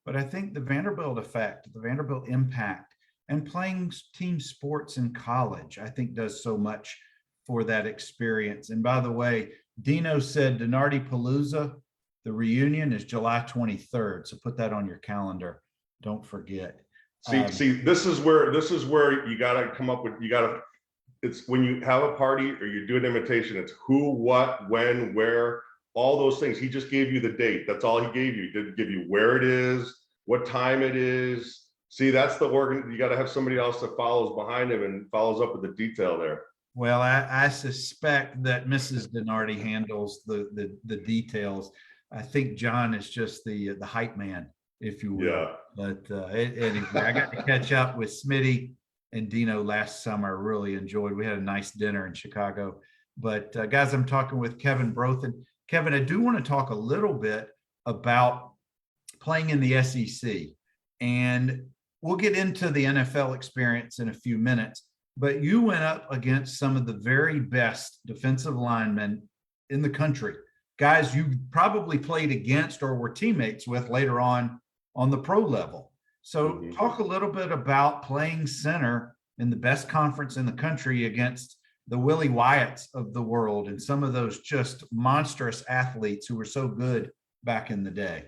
But I think the Vanderbilt effect, the Vanderbilt impact, and playing team sports in college, I think does so much for that experience. And by the way, Dino said Denardi Palooza, the reunion is July 23rd. So put that on your calendar. Don't forget. See, this is where you got to come up with, it's when you have a party or you do an invitation, it's who, what, when, where, all those things. He just gave you the date. That's all he gave you. He didn't give you where it is, what time it is. See, that's the organ. You got to have somebody else that follows behind him and follows up with the detail there. Well, I suspect that Mrs. Denardi handles the details. I think John is just the hype man, if you will. Yeah. But anyway, I got to catch up with Smitty and Dino last summer. Really enjoyed. We had a nice dinner in Chicago. But guys, I'm talking with Kevin Brothen. Kevin, I do want to talk a little bit about playing in the SEC, and we'll get into the NFL experience in a few minutes. But you went up against some of the very best defensive linemen in the country, guys you probably played against or were teammates with later on the pro level. So talk a little bit about playing center in the best conference in the country against the Willie Wyatts of the world and some of those just monstrous athletes who were so good back in the day.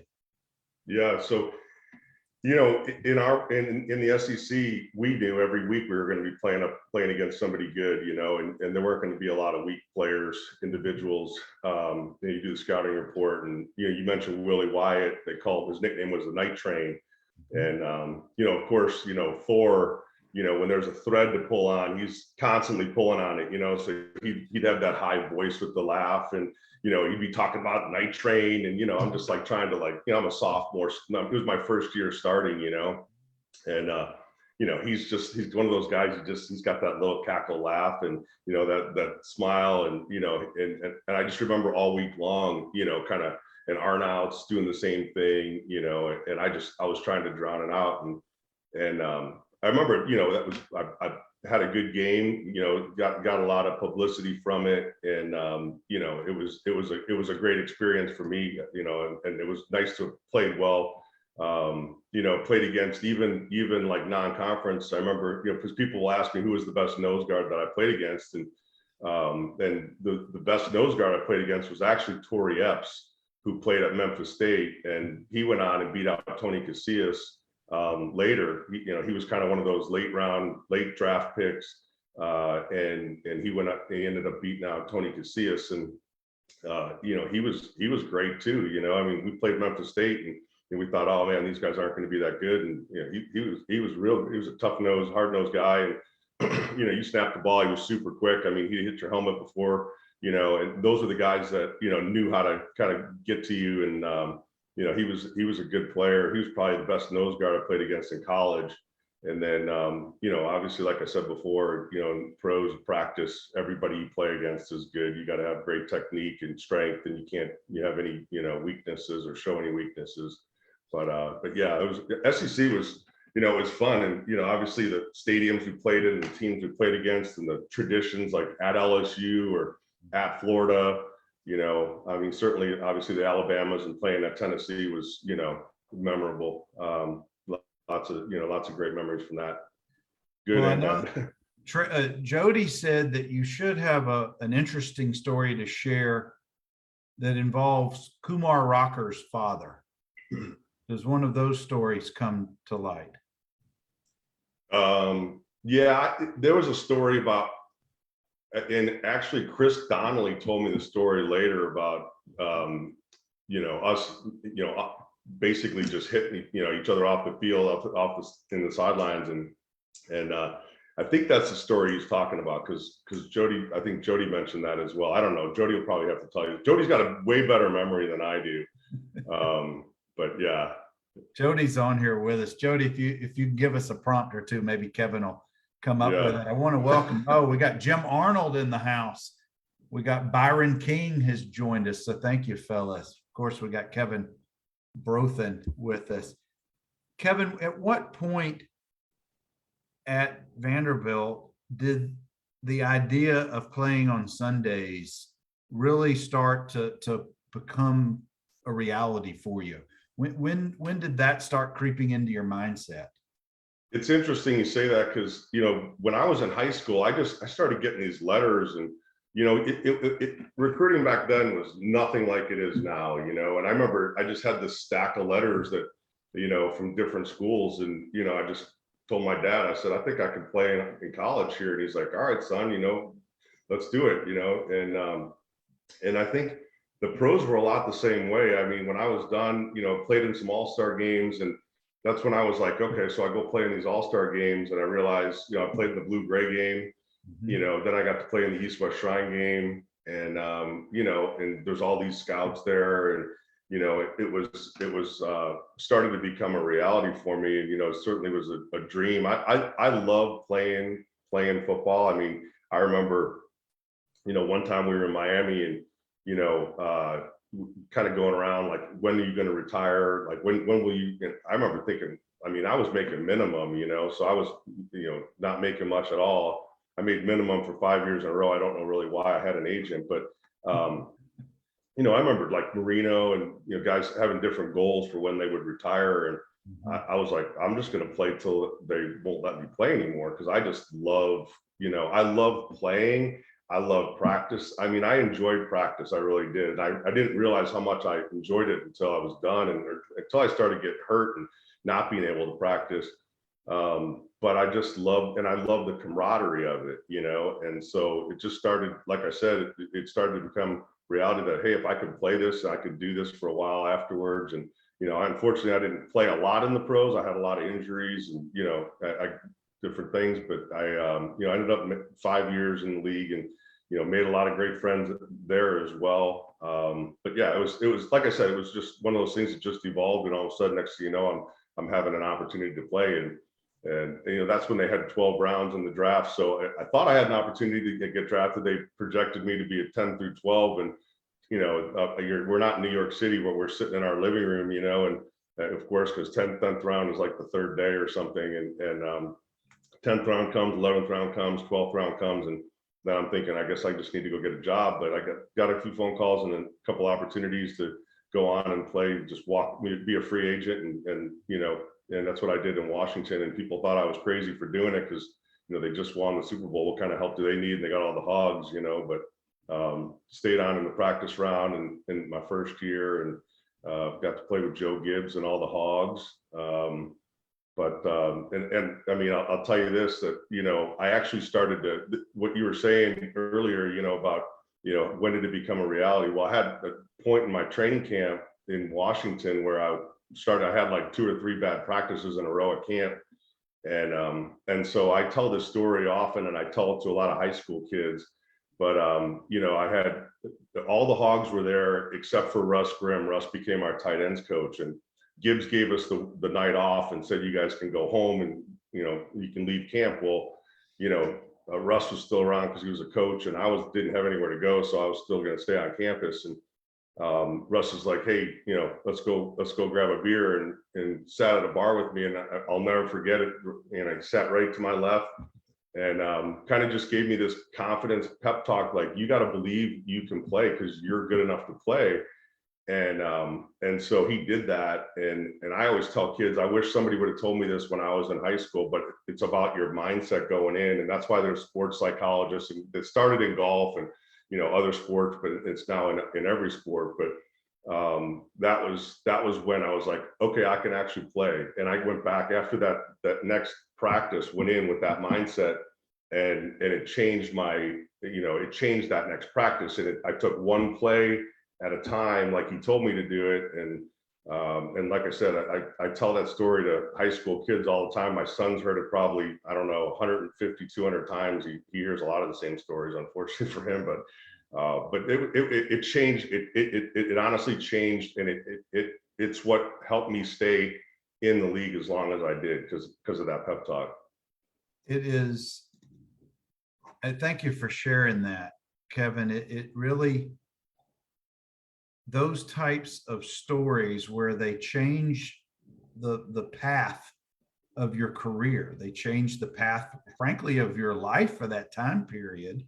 Yeah. So, in the SEC, we knew every week we were going to be playing against somebody good, and there weren't going to be a lot of weak players, individuals. You do the scouting report, and you mentioned Willie Wyatt. They called his nickname was the Night Train, and of course, Thor. When there's a thread to pull on, he's constantly pulling on it. So he'd have that high voice with the laugh, and he'd be talking about Night Train, and I'm just like trying to I'm a sophomore. It was my first year starting, and he's one of those guys. He's got that little cackle laugh, and that smile, and and I just remember all week long, kind of, and Arnout's doing the same thing, and I was trying to drown it out, and I remember, that was I had a good game, got a lot of publicity from it, and it was a great experience for me, and it was nice to have played well, played against even like non-conference. I remember, because people will ask me who was the best nose guard that I played against, and the best nose guard I played against was actually Torrey Epps, who played at Memphis State, and he went on and beat out Tony Casillas. Later, he was kind of one of those late draft picks, and he went up. He ended up beating out Tony Casillas, and he was great too. I mean, we played Memphis State, and we thought, oh man, these guys aren't going to be that good. And he was a tough nosed, hard nosed guy, and you snapped the ball, he was super quick. I mean, he hit your helmet before, and those are the guys that knew how to kind of get to you, and he was a good player. He was probably the best nose guard I played against in college. And then, obviously, like I said before, in pros practice, everybody you play against is good. You got to have great technique and strength, and you can't have any, weaknesses or show any weaknesses. But yeah, SEC was, you know, it was fun. And, you know, obviously the stadiums we played in and the teams we played against and the traditions like at LSU or at Florida, you know, I mean, certainly, obviously the Alabamas and playing at Tennessee was, you know, memorable. Lots of great memories from that. Good Well, I and know bad. Jody said that you should have an interesting story to share that involves Kumar Rocker's father. Does one of those stories come to light? There was a story about, and actually Chris Donnelly told me the story later about, you know, us, you know, basically just hitting, you know, each other off the field, in the sidelines, and I think that's the story he's talking about, because Jody, I think Jody mentioned that as well. I don't know. Jody will probably have to tell you. Jody's got a way better memory than I do. But yeah. Jody's on here with us. Jody, if you give us a prompt or two, maybe Kevin will come up with it. I want to welcome, we got Jim Arnold in the house. We got Byron King has joined us. So thank you, fellas. Of course, we got Kevin Brothen with us. Kevin, at what point at Vanderbilt did the idea of playing on Sundays really start to become a reality for you? When did that start creeping into your mindset? It's interesting you say that, because, you know, when I was in high school, I started getting these letters, and, you know, recruiting back then was nothing like it is now, you know. And I remember I just had this stack of letters that, you know, from different schools, and, you know, I just told my dad, I said, I think I could play in college here. And he's like, all right, son, you know, let's do it, you know. And I think the pros were a lot the same way. I mean, when I was done, you know, played in some all-star games, and that's when I was like, okay, so I go play in these all-star games, and I realized, you know, I played in the blue-gray game, you know, then I got to play in the East-West Shrine game, and, you know, and there's all these scouts there, and, you know, it was starting to become a reality for me. And, you know, it certainly was a dream. I love playing football. I mean, I remember, you know, one time we were in Miami, and, you know, kind of going around like, when are you going to retire? Like, when will you? And I remember thinking, I mean, I was making minimum, you know, so I was, you know, not making much at all. I made minimum for 5 years in a row. I don't know really why I had an agent, but, you know, I remember like Marino and, you know, guys having different goals for when they would retire. And I was like, I'm just going to play till they won't let me play anymore. Cause I just love, you know, I love playing. I love practice. I mean, I enjoyed practice. I really did. I didn't realize how much I enjoyed it until I was done, and until I started getting hurt and not being able to practice. But I just love, and I love the camaraderie of it, you know. And so it just started, like I said, it started to become reality that, hey, if I could play this, I could do this for a while afterwards. And, you know, unfortunately, I didn't play a lot in the pros. I had a lot of injuries, and, you know, I different things, but I, you know, I ended up 5 years in the league, and, you know, made a lot of great friends there as well. But yeah, it was like I said, it was just one of those things that just evolved, and all of a sudden, next thing you know, I'm having an opportunity to play, and you know, that's when they had 12 rounds in the draft. So I thought I had an opportunity to get drafted. They projected me to be a 10 through 12, and, you know, we're not in New York City, but we're sitting in our living room, you know, and of course, because 10th round is like the third day or something, and 10th round comes, 11th round comes, 12th round comes, and then I'm thinking, I guess I just need to go get a job. But I got a few phone calls and then a couple opportunities to go on and play, just be a free agent, and you know, and that's what I did in Washington. And people thought I was crazy for doing it, because, you know, they just won the Super Bowl. What kind of help do they need? And they got all the hogs, you know. But stayed on in the practice round and in my first year, and got to play with Joe Gibbs and all the hogs. But and I mean, I'll tell you this, that, you know, I actually started to, what you were saying earlier, you know, about, you know, when did it become a reality? Well, I had a point in my training camp in Washington where I had like 2 or 3 bad practices in a row at camp. And so I tell this story often, and I tell it to a lot of high school kids. But you know, I had all the hogs were there except for Russ Grimm. Russ became our tight ends coach, and Gibbs gave us the night off and said, you guys can go home, and, you know, you can leave camp. Well, you know, Russ was still around because he was a coach, and I didn't have anywhere to go, so I was still going to stay on campus. And Russ is like, hey, let's go grab a beer, and sat at a bar with me, and I'll never forget it. And I sat right to my left, and kind of just gave me this confidence pep talk, like, you got to believe you can play because you're good enough to play. And so he did that. And I always tell kids, I wish somebody would have told me this when I was in high school, but it's about your mindset going in. And that's why there's sports psychologists, and it started in golf and, other sports, but it's now in every sport. But that was when I was like, okay, I can actually play. And I went back after that next practice, went in with that mindset, and it changed it changed that next practice. And I took one play at a time, like he told me to do it. And like I said, I tell that story to high school kids all the time. My son's heard it probably, I don't know, 150, 200 times. He hears a lot of the same stories, unfortunately for him, but it changed. It honestly changed. And it's what helped me stay in the league as long as I did, because of that pep talk. It is. And thank you for sharing that, Kevin. It really, those types of stories where they change the path of your career, they change the path, frankly, of your life for that time period.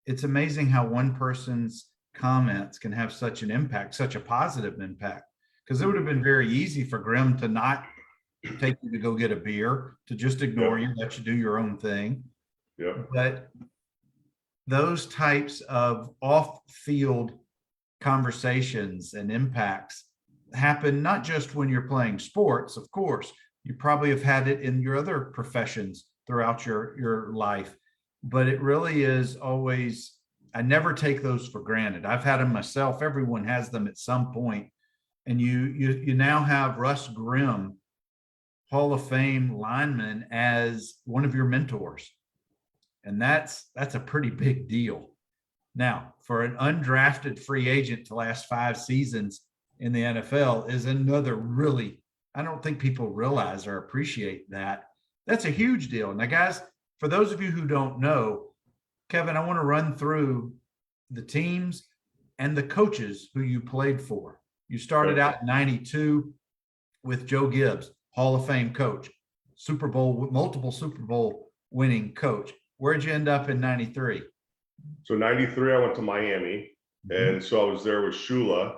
It's amazing how one person's comments can have such an impact, such a positive impact. Because it would have been very easy for Grim to not take you to go get a beer, to just ignore you, let you do your own thing. Yeah. But those types of off-field conversations and impacts happen not just when you're playing sports. Of course, you probably have had it in your other professions throughout your life, but it really is always, I never take those for granted. I've had them myself. Everyone has them at some point. And you now have Russ Grimm, Hall of Fame lineman, as one of your mentors. And that's a pretty big deal. Now, for an undrafted free agent to last 5 seasons in the NFL is another really, I don't think people realize or appreciate that. That's a huge deal. Now, guys, for those of you who don't know, Kevin, I want to run through the teams and the coaches who you played for. You started out in 92 with Joe Gibbs, Hall of Fame coach, multiple Super Bowl winning coach. Where'd you end up in 93? So 93, I went to Miami. And so I was there with Shula.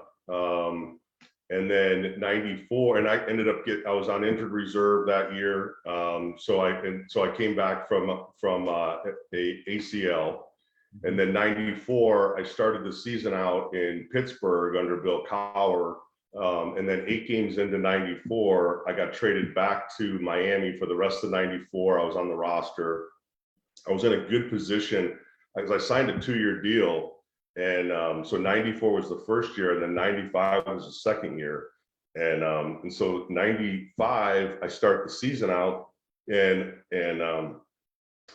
And then 94, and I ended up I was on injured reserve that year. So I came back from a ACL. And then 94, I started the season out in Pittsburgh under Bill Cowher. And then 8 games into 94, I got traded back to Miami for the rest of 94. I was on the roster. I was in a good position because I signed a 2-year deal. And so 94 was the first year, and then 95 was the second year. And so 95, I start the season out, and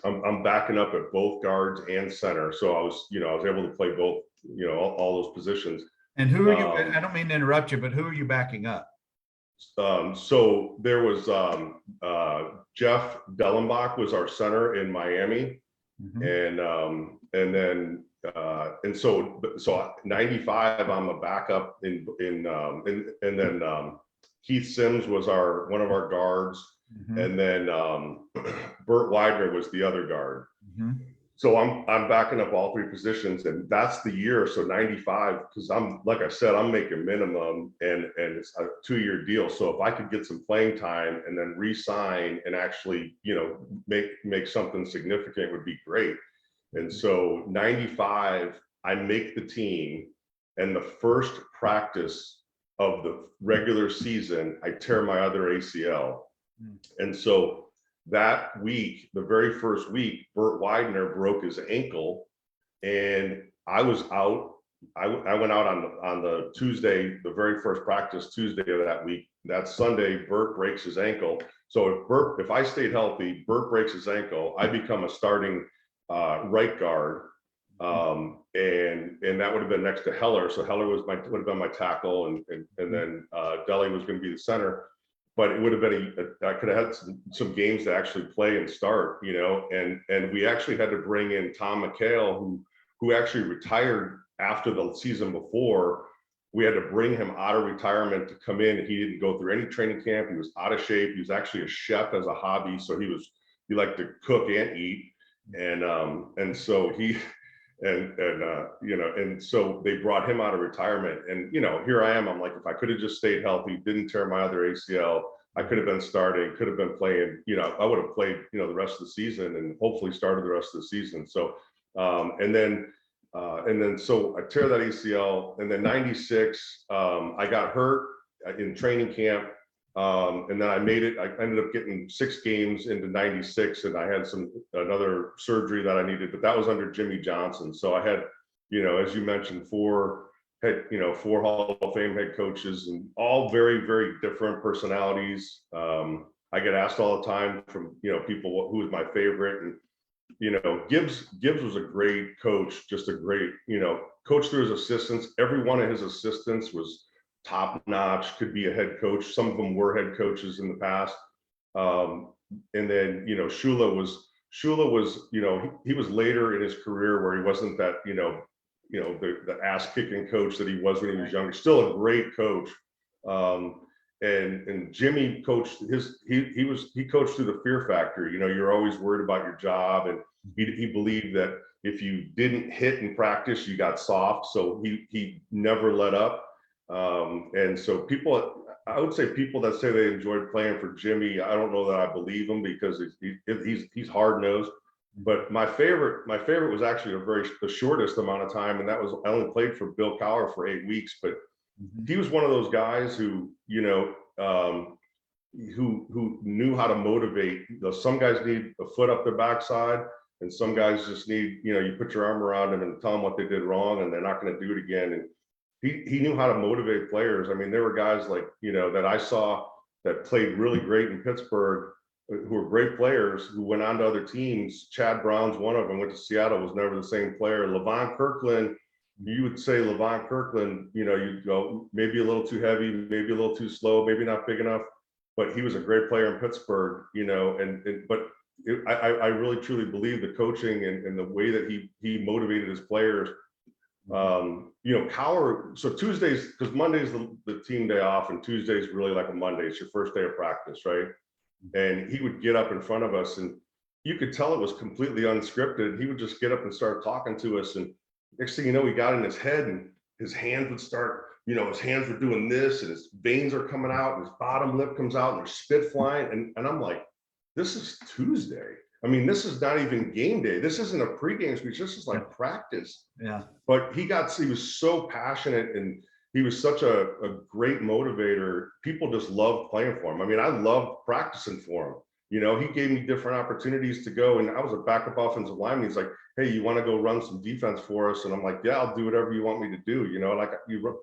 I'm backing up at both guards and center. So I was able to play both, all those positions. And who are you? I don't mean to interrupt you, but who are you backing up? So there was Jeff Dellenbach was our center in Miami. And then and so 95, I'm a backup and then Keith Sims was one of our guards. And then Burt Widener was the other guard. So I'm backing up all 3 positions, and that's the year. So 95, because like I said, I'm making minimum, and it's a 2-year deal. So if I could get some playing time and then re-sign and actually, make something significant, would be great. And so 95, I make the team, and the first practice of the regular season, I tear my other ACL. And so that week, the very first week, Burt Widener broke his ankle, and I was out. I went out on the Tuesday, the very first practice Tuesday of that week. That Sunday, Burt breaks his ankle. So if I stayed healthy, Burt breaks his ankle, I become a starting right guard, and that would have been next to Heller. So Heller would have been my tackle, and then Dowling was going to be the center. But it would have been I could have had some games to actually play and start, and we actually had to bring in Tom McHale, who actually retired after the season before, We had to bring him out of retirement to come in. He didn't go through any training camp. He was out of shape. He was actually a chef as a hobby. So he liked to cook and eat. And so he, and so they brought him out of retirement. And, here I am. I'm like, if I could have just stayed healthy, didn't tear my other ACL, I could have been starting, could have been playing, I would have played, the rest of the season and hopefully started the rest of the season. So, and then so I tear that ACL, and then 96, I got hurt in training camp. And then I ended up getting 6 games into 96, and I had another surgery that I needed, but that was under Jimmy Johnson. So I had, as you mentioned, 4 Hall of Fame head coaches, and all very, very different personalities. I get asked all the time from, people who was my favorite, and, Gibbs was a great coach, just a great, coach through his assistants. Every one of his assistants was top notch, could be a head coach. Some of them were head coaches in the past. And then, Shula was, he was later in his career where he wasn't that, the ass kicking coach that he was when he was younger. Still a great coach. And Jimmy coached he coached through the fear factor. You're always worried about your job, and he believed that if you didn't hit in practice, you got soft. So he never let up. And so I would say people that say they enjoyed playing for Jimmy, I don't know that I believe him, because he's hard nosed. But my favorite was actually the shortest amount of time, and that was, I only played for Bill Cowher for 8 weeks, but he was one of those guys who, who knew how to motivate. Some guys need a foot up their backside, and some guys just need, you put your arm around them and tell them what they did wrong, and they're not going to do it again. And he knew how to motivate players. I mean, there were guys like, that I saw that played really great in Pittsburgh, who were great players, who went on to other teams. Chad Brown's one of them, went to Seattle, was never the same player. Levon Kirkland, you would say Levon Kirkland, you'd go maybe a little too heavy, maybe a little too slow, maybe not big enough, but he was a great player in Pittsburgh, I really truly believe the coaching and the way that he motivated his players. Cowher, so Tuesdays, because Monday's the team day off, and Tuesday's really like a Monday. It's your first day of practice, right? And he would get up in front of us, and you could tell it was completely unscripted. He would just get up and start talking to us, and next thing you know, he got in his head, and his hands would start, his hands were doing this, and his veins are coming out, and his bottom lip comes out, and there's spit flying. And I'm like, this is Tuesday. I mean, this is not even game day. This isn't a pregame speech. This is like practice. Yeah. But he was so passionate, and he was such a great motivator. People just loved playing for him. I mean, I loved practicing for him. He gave me different opportunities to go, and I was a backup offensive lineman. He's like, hey, you want to go run some defense for us? And I'm like, yeah, I'll do whatever you want me to do.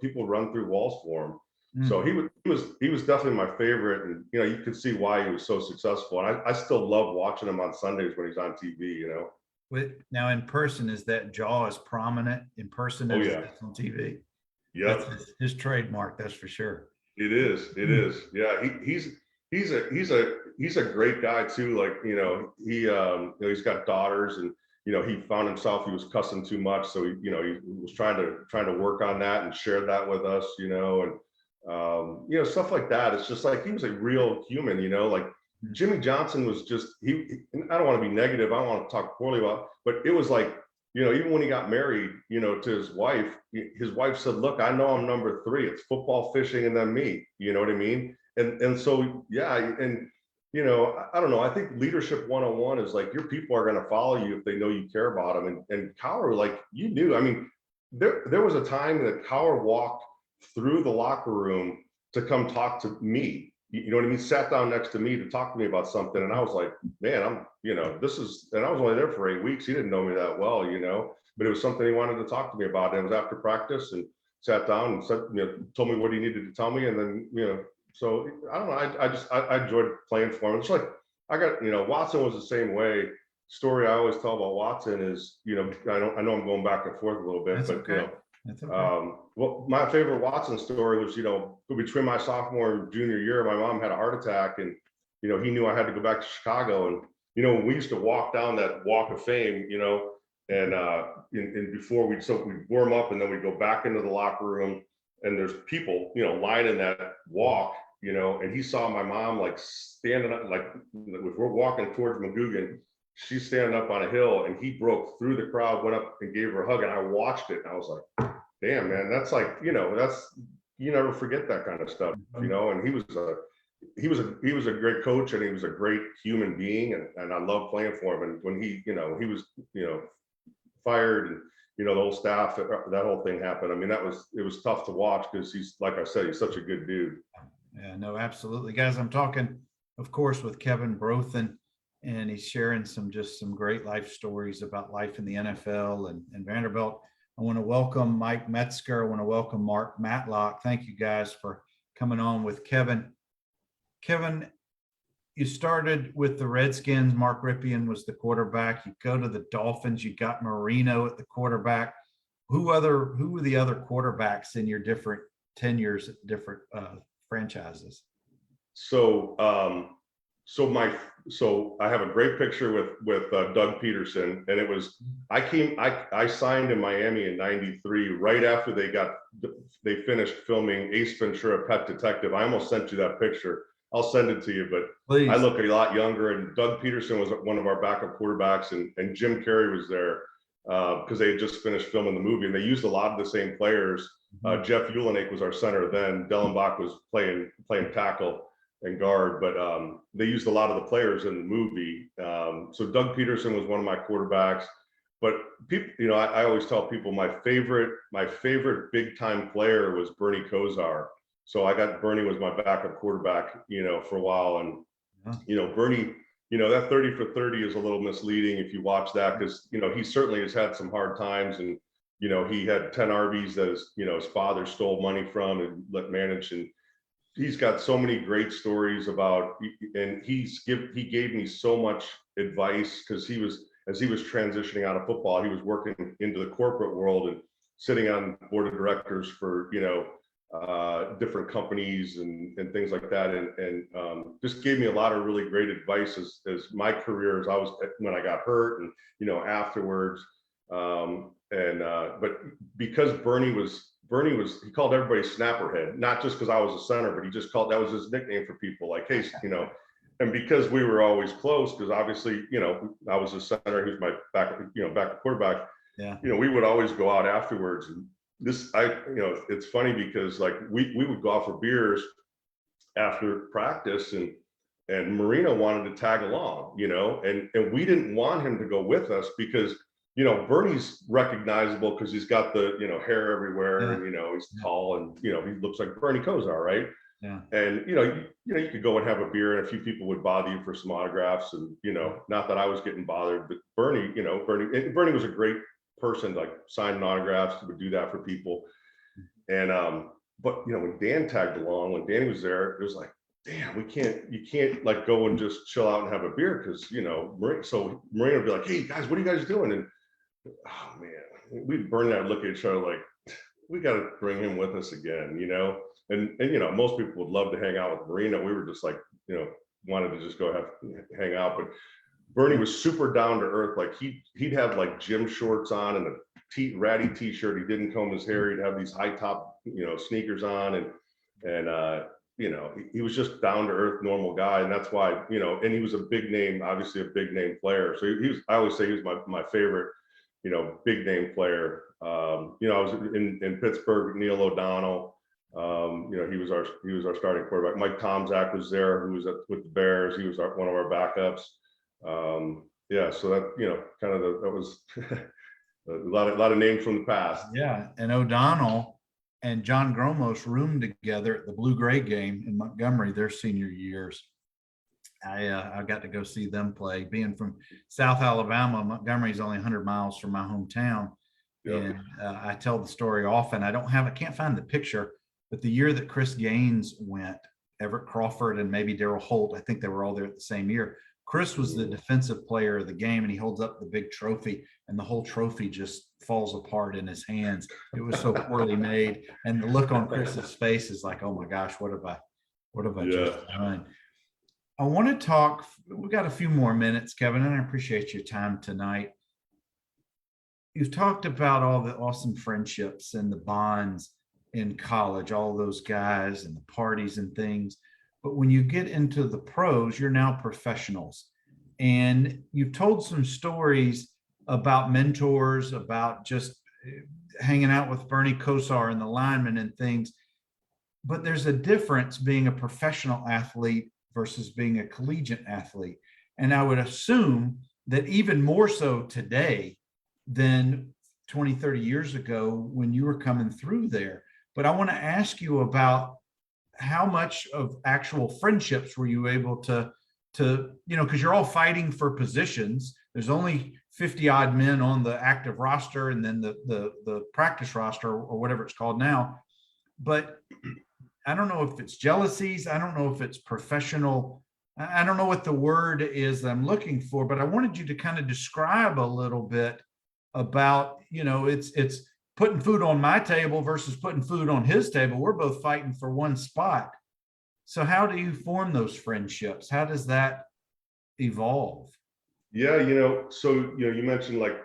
People run through walls for him. So he was definitely my favorite, and you could see why he was so successful. And I still love watching him on Sundays when he's on TV. Now in person, is that jaw as prominent in person as it's on TV? Yeah, that's his trademark. That's for sure. It is. Yeah, he's a great guy too. Like he's got daughters, and he found himself, he was cussing too much, so he was trying to work on that and shared that with us. And stuff like that. It's just like he was a real human. Like Jimmy Johnson was just I don't want to be negative. I don't want to talk poorly about, but it was like, even when he got married, to his wife said, look, I know I'm number 3. It's football, fishing, and then me. You know what I mean? And so, yeah. And, I don't know. I think leadership 101 is like, your people are going to follow you if they know you care about them. And Cowher, like, you knew, I mean, there was a time that Cowher walked through the locker room to come talk to me. You know what I mean? Sat down next to me to talk to me about something. And I was like, man, and I was only there for 8 weeks. He didn't know me that well, but it was something he wanted to talk to me about. And it was after practice, and sat down and said, told me what he needed to tell me. And then, so I don't know. I enjoyed playing for him. It's like, I got, Watson was the same way. Story I always tell about Watson is, I know I'm going back and forth a little bit, That's but, okay. That's okay. Well, my favorite Watson story was, between my sophomore and junior year, my mom had a heart attack, and, he knew I had to go back to Chicago. And, when we used to walk down that walk of fame, and before we'd warm up, and then we'd go back into the locker room. and there's people, lining that walk, and he saw my mom like standing up, like if we're walking towards McGugan, she's standing up on a hill, and he broke through the crowd, went up and gave her a hug, and I watched it, and I was like, damn, man, that's like, you never forget that kind of stuff, and he was a great coach, and he was a great human being, and I love playing for him. And when he was, fired, and the whole staff, that whole thing happened. I mean, it was tough to watch, because he's, like I said, he's such a good dude. Yeah, no, absolutely. Guys, I'm talking, of course, with Kevin Brothen, and he's sharing some great life stories about life in the NFL and Vanderbilt. I want to welcome Mike Metzger. I want to welcome Mark Matlock. Thank you guys for coming on with Kevin. Kevin, you started with the Redskins. Mark Ripien was the quarterback. You go to the Dolphins. You got Marino at the quarterback. Who were the other quarterbacks in your different tenures at different franchises? So I have a great picture with Doug Peterson, and it was, I signed in Miami in '93, right after they finished filming Ace Ventura: Pet Detective. I almost sent you that picture. I'll send it to you, but please. I look a lot younger, and Doug Peterson was one of our backup quarterbacks, and Jim Carrey was there because they had just finished filming the movie, and they used a lot of the same players. Jeff Ulenake was our center then. Dellenbach was playing tackle and guard, but they used a lot of the players in the movie. So Doug Peterson was one of my quarterbacks. But people, I always tell people my favorite big time player was Bernie Kosar. So I got Bernie was my backup quarterback, for a while. And, Bernie, that 30 for 30 is a little misleading if you watch that, because, he certainly has had some hard times. And, he had 10 RVs that his father stole money from and let manage. And he's got so many great stories about, and he gave me so much advice, because as he was transitioning out of football, he was working into the corporate world and sitting on board of directors for, different companies and things like that, and just gave me a lot of really great advice as my career, as I was, when I got hurt, and afterwards, but because Bernie was, he called everybody Snapperhead, not just because I was a center, but he just called, that was his nickname for people, like, hey, and because we were always close, because obviously, I was a center, he was my backup quarterback. Yeah. We would always go out afterwards, and it's funny because like we would go out for beers after practice, and Marino wanted to tag along, and we didn't want him to go with us because, Bernie's recognizable because he's got the, hair everywhere, yeah. And, he's tall, and, he looks like Bernie Kosar, right? Yeah. And, you could go and have a beer, and a few people would bother you for some autographs, and, not that I was getting bothered, but Bernie was a great person, like signing autographs, would do that for people. And but when Dan tagged along, when Danny was there, it was like, damn, you can't like go and just chill out and have a beer, because so Marino would be like, hey guys, what are you guys doing? And oh man, we'd burn that, look at each other like, we got to bring him with us again, and most people would love to hang out with Marino. We were just like, wanted to just go hang out, but Bernie was super down to earth. Like he'd have like gym shorts on and a ratty t-shirt. He didn't comb his hair. He'd have these high top, sneakers on, and he was just down to earth, normal guy. And that's why, and he was a big name, obviously a big name player. So he was, I always say he was my favorite, big name player. I was in Pittsburgh, Neil O'Donnell. He was our starting quarterback. Mike Tomczak was there, who was with the Bears. He was one of our backups. So that, that was a lot of names from the past. Yeah. And O'Donnell and John Gromos roomed together at the Blue-Gray game in Montgomery their senior years. I got to go see them play. Being from South Alabama, Montgomery is only 100 miles from my hometown. Yep. And I tell the story often. I can't find the picture, but the year that Chris Gaines went, Everett Crawford and maybe Darryl Holt, I think they were all there at the same year. Chris was the defensive player of the game, and he holds up the big trophy, and the whole trophy just falls apart in his hands. It was so poorly made, and the look on Chris's face is like, "Oh my gosh, what have I just done?" I want to talk. We got a few more minutes, Kevin, and I appreciate your time tonight. You've talked about all the awesome friendships and the bonds in college, all those guys and the parties and things. But when you get into the pros, you're now professionals. And you've told some stories about mentors, about just hanging out with Bernie Kosar and the linemen and things. But there's a difference being a professional athlete versus being a collegiate athlete. And I would assume that even more so today than 20, 30 years ago when you were coming through there. But I want to ask you about how much of actual friendships were you able to because you're all fighting for positions. There's only 50 odd men on the active roster and then the practice roster or whatever it's called now. But I don't know if it's jealousies. I don't know if it's professional. I don't know what the word is that I'm looking for, but I wanted you to kind of describe a little bit about, it's putting food on my table versus putting food on his table. We're both fighting for one spot. So how do you form those friendships? How does that evolve? Yeah, you mentioned like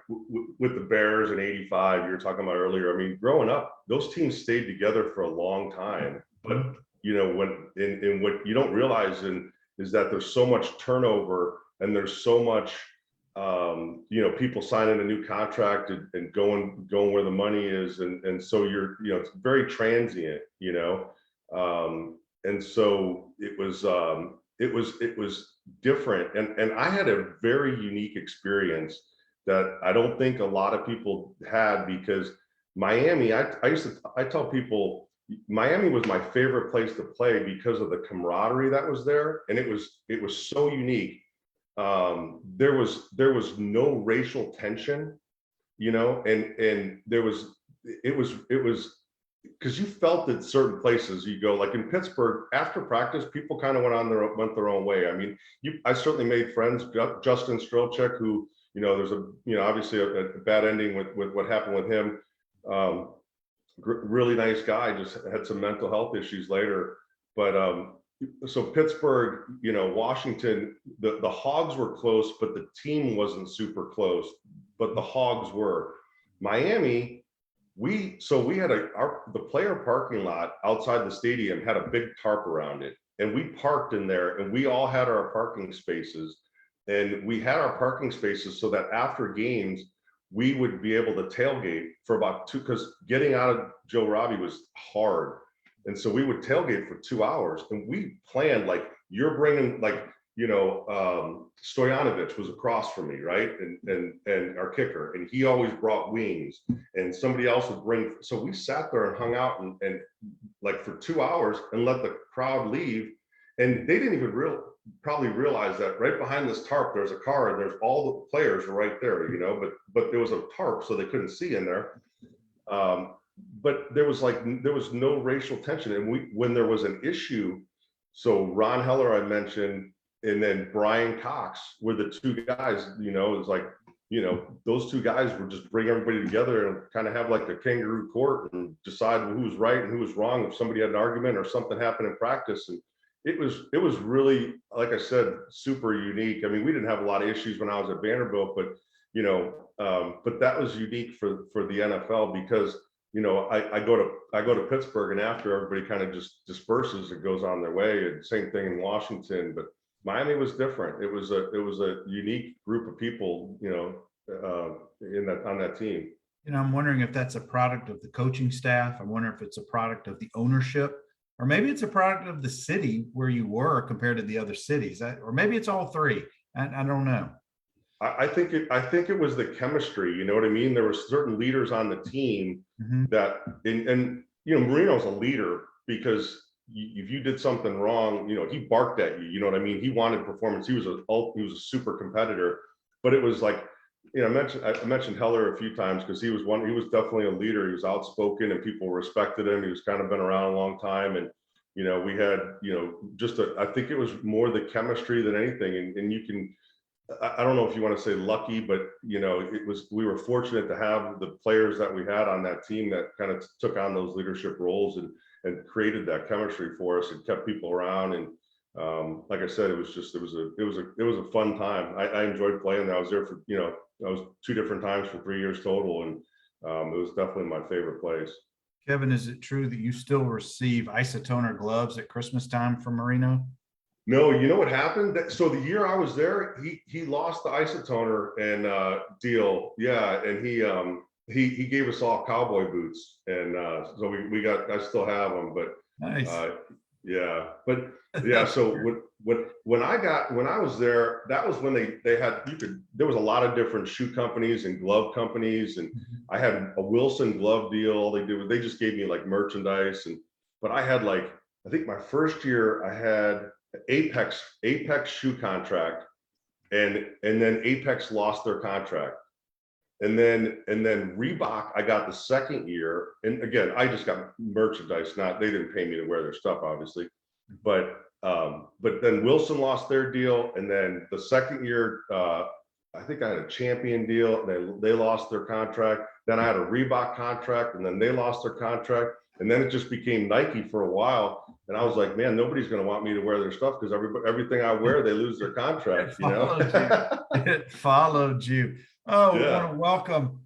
with the Bears in '85, you were talking about earlier. I mean, growing up, those teams stayed together for a long time. But when what you don't realize is that there's so much turnover and there's so much people signing a new contract and going where the money is, and so it's very transient, and so it was different, and I had a very unique experience that I don't think a lot of people had, because Miami, I tell people Miami was my favorite place to play because of the camaraderie that was there, and it was so unique. There was no racial tension, and it was because you felt that certain places you go, like in Pittsburgh, after practice, people kind of went their own way. I mean, I certainly made friends. Justin Strelchek, who, there's obviously a bad ending with what happened with him. Really nice guy, just had some mental health issues later. But so Pittsburgh, Washington, the Hogs were close, but the team wasn't super close, but the Hogs were. Miami, we had the player parking lot outside the stadium had a big tarp around it, and we parked in there, and we all had our parking spaces, and we had our parking spaces so that after games we would be able to tailgate for about because getting out of Joe Robbie was hard. And so we would tailgate for 2 hours, and we planned like you're bringing Stoyanovich was across from me, right? And our kicker, and he always brought wings, and somebody else would bring. So we sat there and hung out and like for 2 hours and let the crowd leave. And they didn't even probably realize that right behind this tarp, there's a car and there's all the players are right there, but there was a tarp so they couldn't see in there. But there was no racial tension. And when there was an issue, so Ron Heller, I mentioned, and then Brian Cox were the two guys, it was like, those two guys would just bring everybody together and kind of have like a kangaroo court and decide who was right and who was wrong if somebody had an argument or something happened in practice. And it was really, like I said, super unique. I mean, we didn't have a lot of issues when I was at Vanderbilt, but that was unique for the NFL because I go to Pittsburgh, and after everybody kind of just disperses and goes on their way, and same thing in Washington. But Miami was different. It was a unique group of people, on that team. I'm wondering if that's a product of the coaching staff. I wonder if it's a product of the ownership, or maybe it's a product of the city where you were compared to the other cities, or maybe it's all three. I don't know. I think it was the chemistry. You know what I mean? There were certain leaders on the team that, and Marino's a leader because if you did something wrong, he barked at you. You know what I mean? He wanted performance. He was a super competitor. But it was like, I mentioned Heller a few times because he was definitely a leader. He was outspoken and people respected him. He was kind of been around a long time, and we had I think it was more the chemistry than anything. And you can. I don't know if you want to say lucky, but we were fortunate to have the players that we had on that team that kind of took on those leadership roles and created that chemistry for us and kept people around. And like I said, it was a fun time. I enjoyed playing. I was there for I was 2 different times for 3 years total, and it was definitely my favorite place. Kevin, is it true that you still receive isotoner gloves at Christmas time from Marino? No, you know what happened? So the year I was there, he lost the isotoner and deal. Yeah, and he gave us all cowboy boots, and so I still have them, but Nice. yeah, but yeah. So when I was there, that was when they had there was a lot of different shoe companies and glove companies, and I had a Wilson glove deal. All they did was they just gave me like merchandise, but I had like, I think my first year I had Apex shoe contract, and then Apex lost their contract, and then Reebok I got the second year, and again I just got merchandise, not, they didn't pay me to wear their stuff obviously, but then Wilson lost their deal, and then the second year I think I had a Champion deal, they lost their contract, then I had a Reebok contract, and then they lost their contract, and then it just became Nike for a while. And I was like, man, nobody's going to want me to wear their stuff because everything I wear, they lose their contract. It followed you. Oh, Yeah. I want to welcome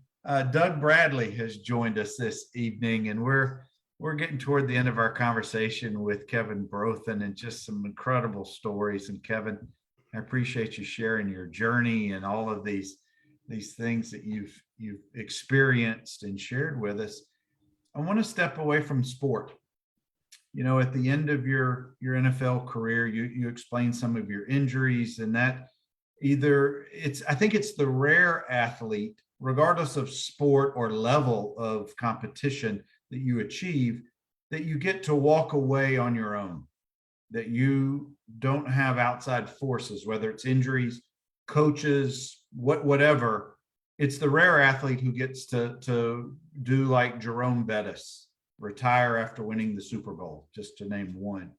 Doug Bradley has joined us this evening, and we're getting toward the end of our conversation with Kevin Brothen, and just some incredible stories. And Kevin, I appreciate you sharing your journey and all of these things that you've experienced and shared with us. I want to step away from sport. You know, at the end of your NFL career, you explained some of your injuries, and that I think it's the rare athlete, regardless of sport or level of competition that you achieve, that you get to walk away on your own, that you don't have outside forces, whether it's injuries, coaches, whatever. It's the rare athlete who gets to do like Jerome Bettis, retire after winning the Super Bowl, just to name one.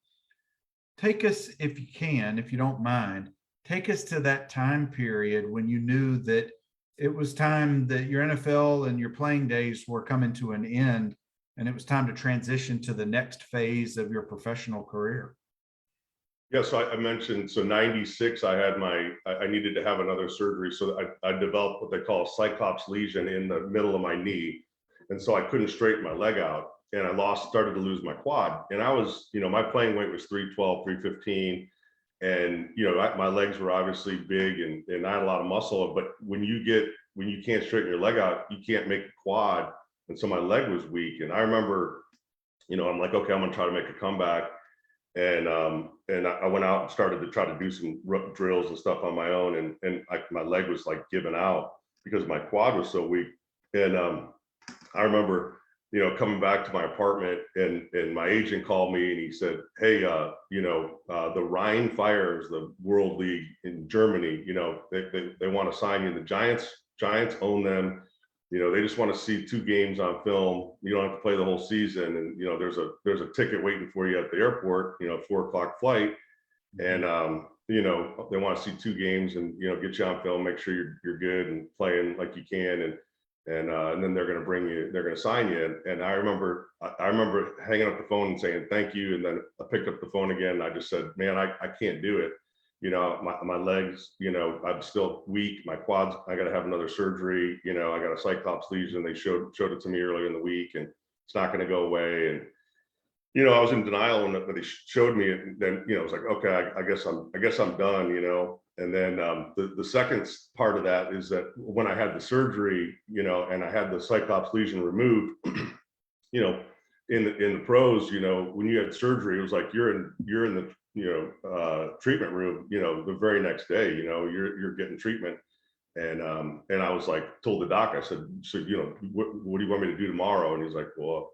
Take us, if you can, if you don't mind, take us to that time period when you knew that it was time that your NFL and your playing days were coming to an end, and it was time to transition to the next phase of your professional career. Yeah, so I mentioned, so 96, I needed to have another surgery. So I developed what they call a cyclops lesion in the middle of my knee. And so I couldn't straighten my leg out, and I started to lose my quad. And I was, my playing weight was 312, 315. And, my legs were obviously big, and I had a lot of muscle, but when you can't straighten your leg out, you can't make a quad. And so my leg was weak. And I remember, I'm like, okay, I'm gonna try to make a comeback. And I went out and started to try to do some drills and stuff on my own, and my leg was like giving out because my quad was so weak. And I remember, coming back to my apartment, and my agent called me and he said, hey, the Rhine Fires, the World League in Germany, they want to sign you. The Giants own them. They just want to see 2 games on film. You don't have to play the whole season. And, there's a ticket waiting for you at the airport, 4:00 flight. And, they want to see 2 games and, get you on film, make sure you're good and playing like you can. And then they're going to sign you. And I remember hanging up the phone and saying, thank you. And then I picked up the phone again. And I just said, man, I can't do it. My legs, I'm still weak. My quads, I got to have another surgery. I got a cyclops lesion. They showed it to me earlier in the week, and it's not going to go away. And, I was in denial when they showed me it. And then, it was like, okay, I guess I'm done, And then the second part of that is that when I had the surgery, and I had the cyclops lesion removed, in the pros, when you had surgery, it was like you're in the treatment room, the very next day, you're getting treatment. And I was like, told the doc, I said, what do you want me to do tomorrow? And he's like, well,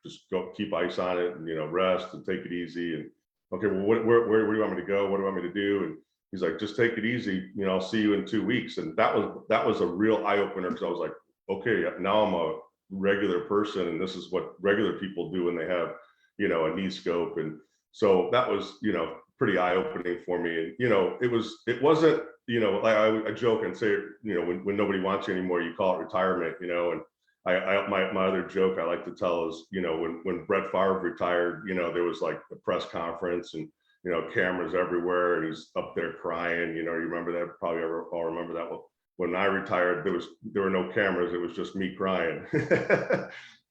just go keep ice on it and, rest and take it easy. And okay, well, where do you want me to go? What do you want me to do? And he's like, just take it easy. I'll see you in 2 weeks. And that was a real eye opener, because I was like, okay, now I'm a regular person, and this is what regular people do when they have, a knee scope. And so that was, pretty eye opening for me. And, it wasn't, I joke and say, when nobody wants you anymore, you call it retirement, and my other joke I like to tell is, when Brett Favre retired, there was like a press conference and, cameras everywhere, and he's up there crying. You remember that? Probably all remember that. Well, when I retired, there were no cameras. It was just me crying.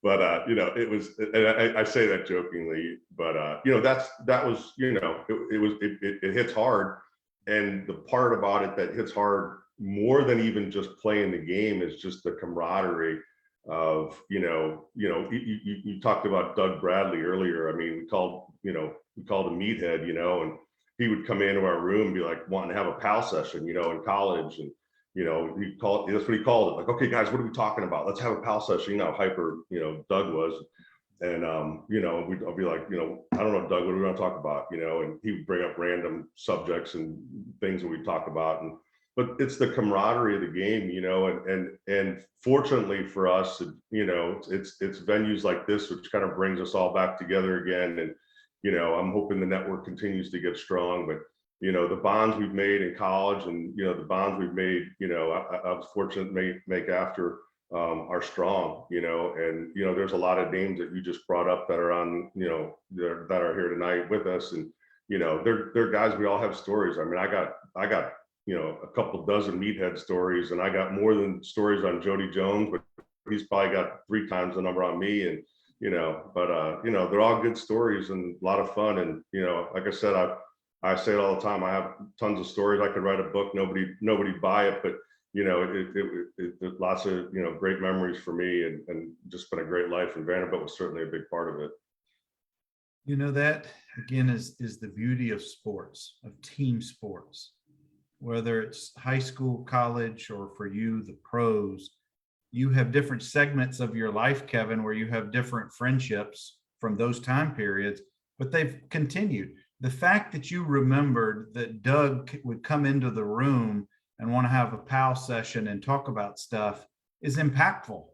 But you know, it was, and I say that jokingly, but you know, that was, you know, it hits hard. And the part about it that hits hard more than even just playing the game is just the camaraderie of, you talked about Doug Bradley earlier. I mean, we called him Meathead, you know, and he would come into our room and be like wanting to have a pal session, you know, in college. And you know, that's what he called it. Like, okay, guys, what are we talking about? Let's have a pal session. You know, how hyper, you know, Doug was. And, you know, I'll be like, you know, I don't know, Doug, what are we going to talk about? You know, and he would bring up random subjects and things that we talk about. But it's the camaraderie of the game, you know, and fortunately for us, you know, it's venues like this, which kind of brings us all back together again. And, you know, I'm hoping the network continues to get strong, but you know, the bonds we've made in college and, you know, the bonds we've made, you know, I was fortunate to make after are strong, you know, and, you know, there's a lot of names that you just brought up that are on, you know, that are here tonight with us. And, you know, they're guys, we all have stories. I mean, I got, you know, a couple dozen meathead stories, and I got more than stories on Jody Jones, but he's probably got 3 times the number on me. And, you know, but, you know, they're all good stories and a lot of fun. And, you know, like I said, I say it all the time. I have tons of stories. I could write a book. Nobody buy it, but you know, it lots of, you know, great memories for me, and just been a great life. And Vanderbilt was certainly a big part of it. You know, that again is the beauty of sports, of team sports, whether it's high school, college, or for you, the pros. You have different segments of your life, Kevin, where you have different friendships from those time periods, but they've continued. The fact that you remembered that Doug would come into the room and want to have a pal session and talk about stuff is impactful.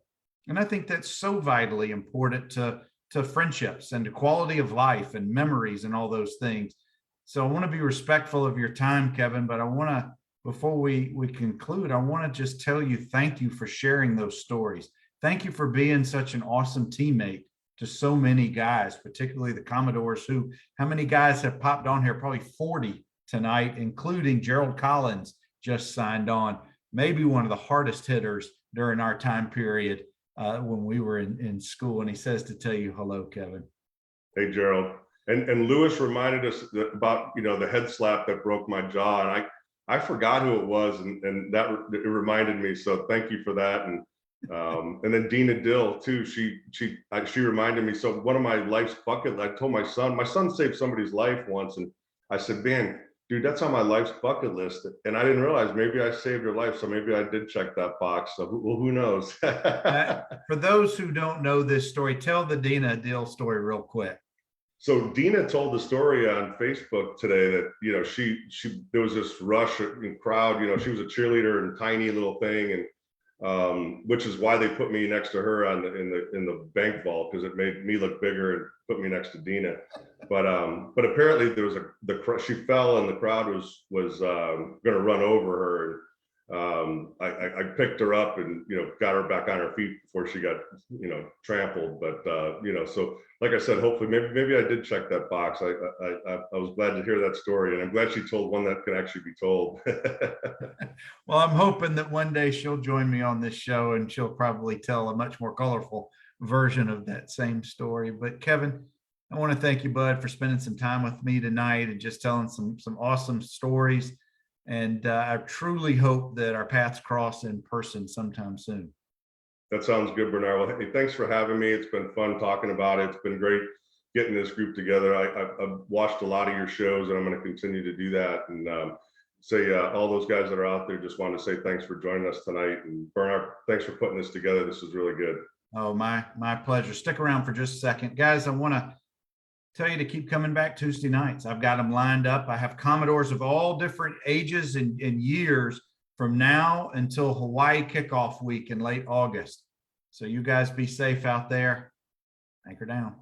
And I think that's so vitally important to friendships and to quality of life and memories and all those things. So I want to be respectful of your time, Kevin, but I want to, before we conclude, I want to just tell you, thank you for sharing those stories. Thank you for being such an awesome teammate to so many guys, particularly the Commodores, who, how many guys have popped on here? Probably 40 tonight, including Gerald Collins just signed on, maybe one of the hardest hitters during our time period when we were in school. And he says to tell you hello, Kevin. Hey, Gerald. And Lewis reminded us about, you know, the head slap that broke my jaw. And I forgot who it was, and that it reminded me. So thank you for that. And then Dina Dill too. She reminded me. So one of my life's bucket, I told my son saved somebody's life once, and I said, man, dude, that's on my life's bucket list. And I didn't realize maybe I saved her life. So maybe I did check that box. So who knows? For those who don't know this story, tell the Dina Dill story real quick. So Dina told the story on Facebook today that, you know, she there was this rush in crowd, you know, she was a cheerleader and tiny little thing, and which is why they put me next to her in the bank vault, because it made me look bigger and put me next to Dina. But apparently there was she fell and the crowd was going to run over her. And I picked her up and, you know, got her back on her feet before she got, you know, trampled. But you know, so like I said, hopefully maybe I did check that box. I was glad to hear that story, and I'm glad she told one that can actually be told. Well, I'm hoping that one day she'll join me on this show and she'll probably tell a much more colorful version of that same story. But Kevin, I want to thank you, bud, for spending some time with me tonight and just telling some awesome stories. And I truly hope that our paths cross in person sometime soon. That sounds good, Bernard. Well, hey, thanks for having me. It's been fun talking about it. It's been great getting this group together. I've watched a lot of your shows, and I'm going to continue to do that. And say all those guys that are out there, just want to say thanks for joining us tonight. And Bernard, thanks for putting this together. This is really good. Oh, my pleasure. Stick around for just a second. Guys, I want to tell you to keep coming back Tuesday nights. I've got them lined up. I have Commodores of all different ages and years from now until Hawaii kickoff week in late August. So you guys be safe out there. Anchor down.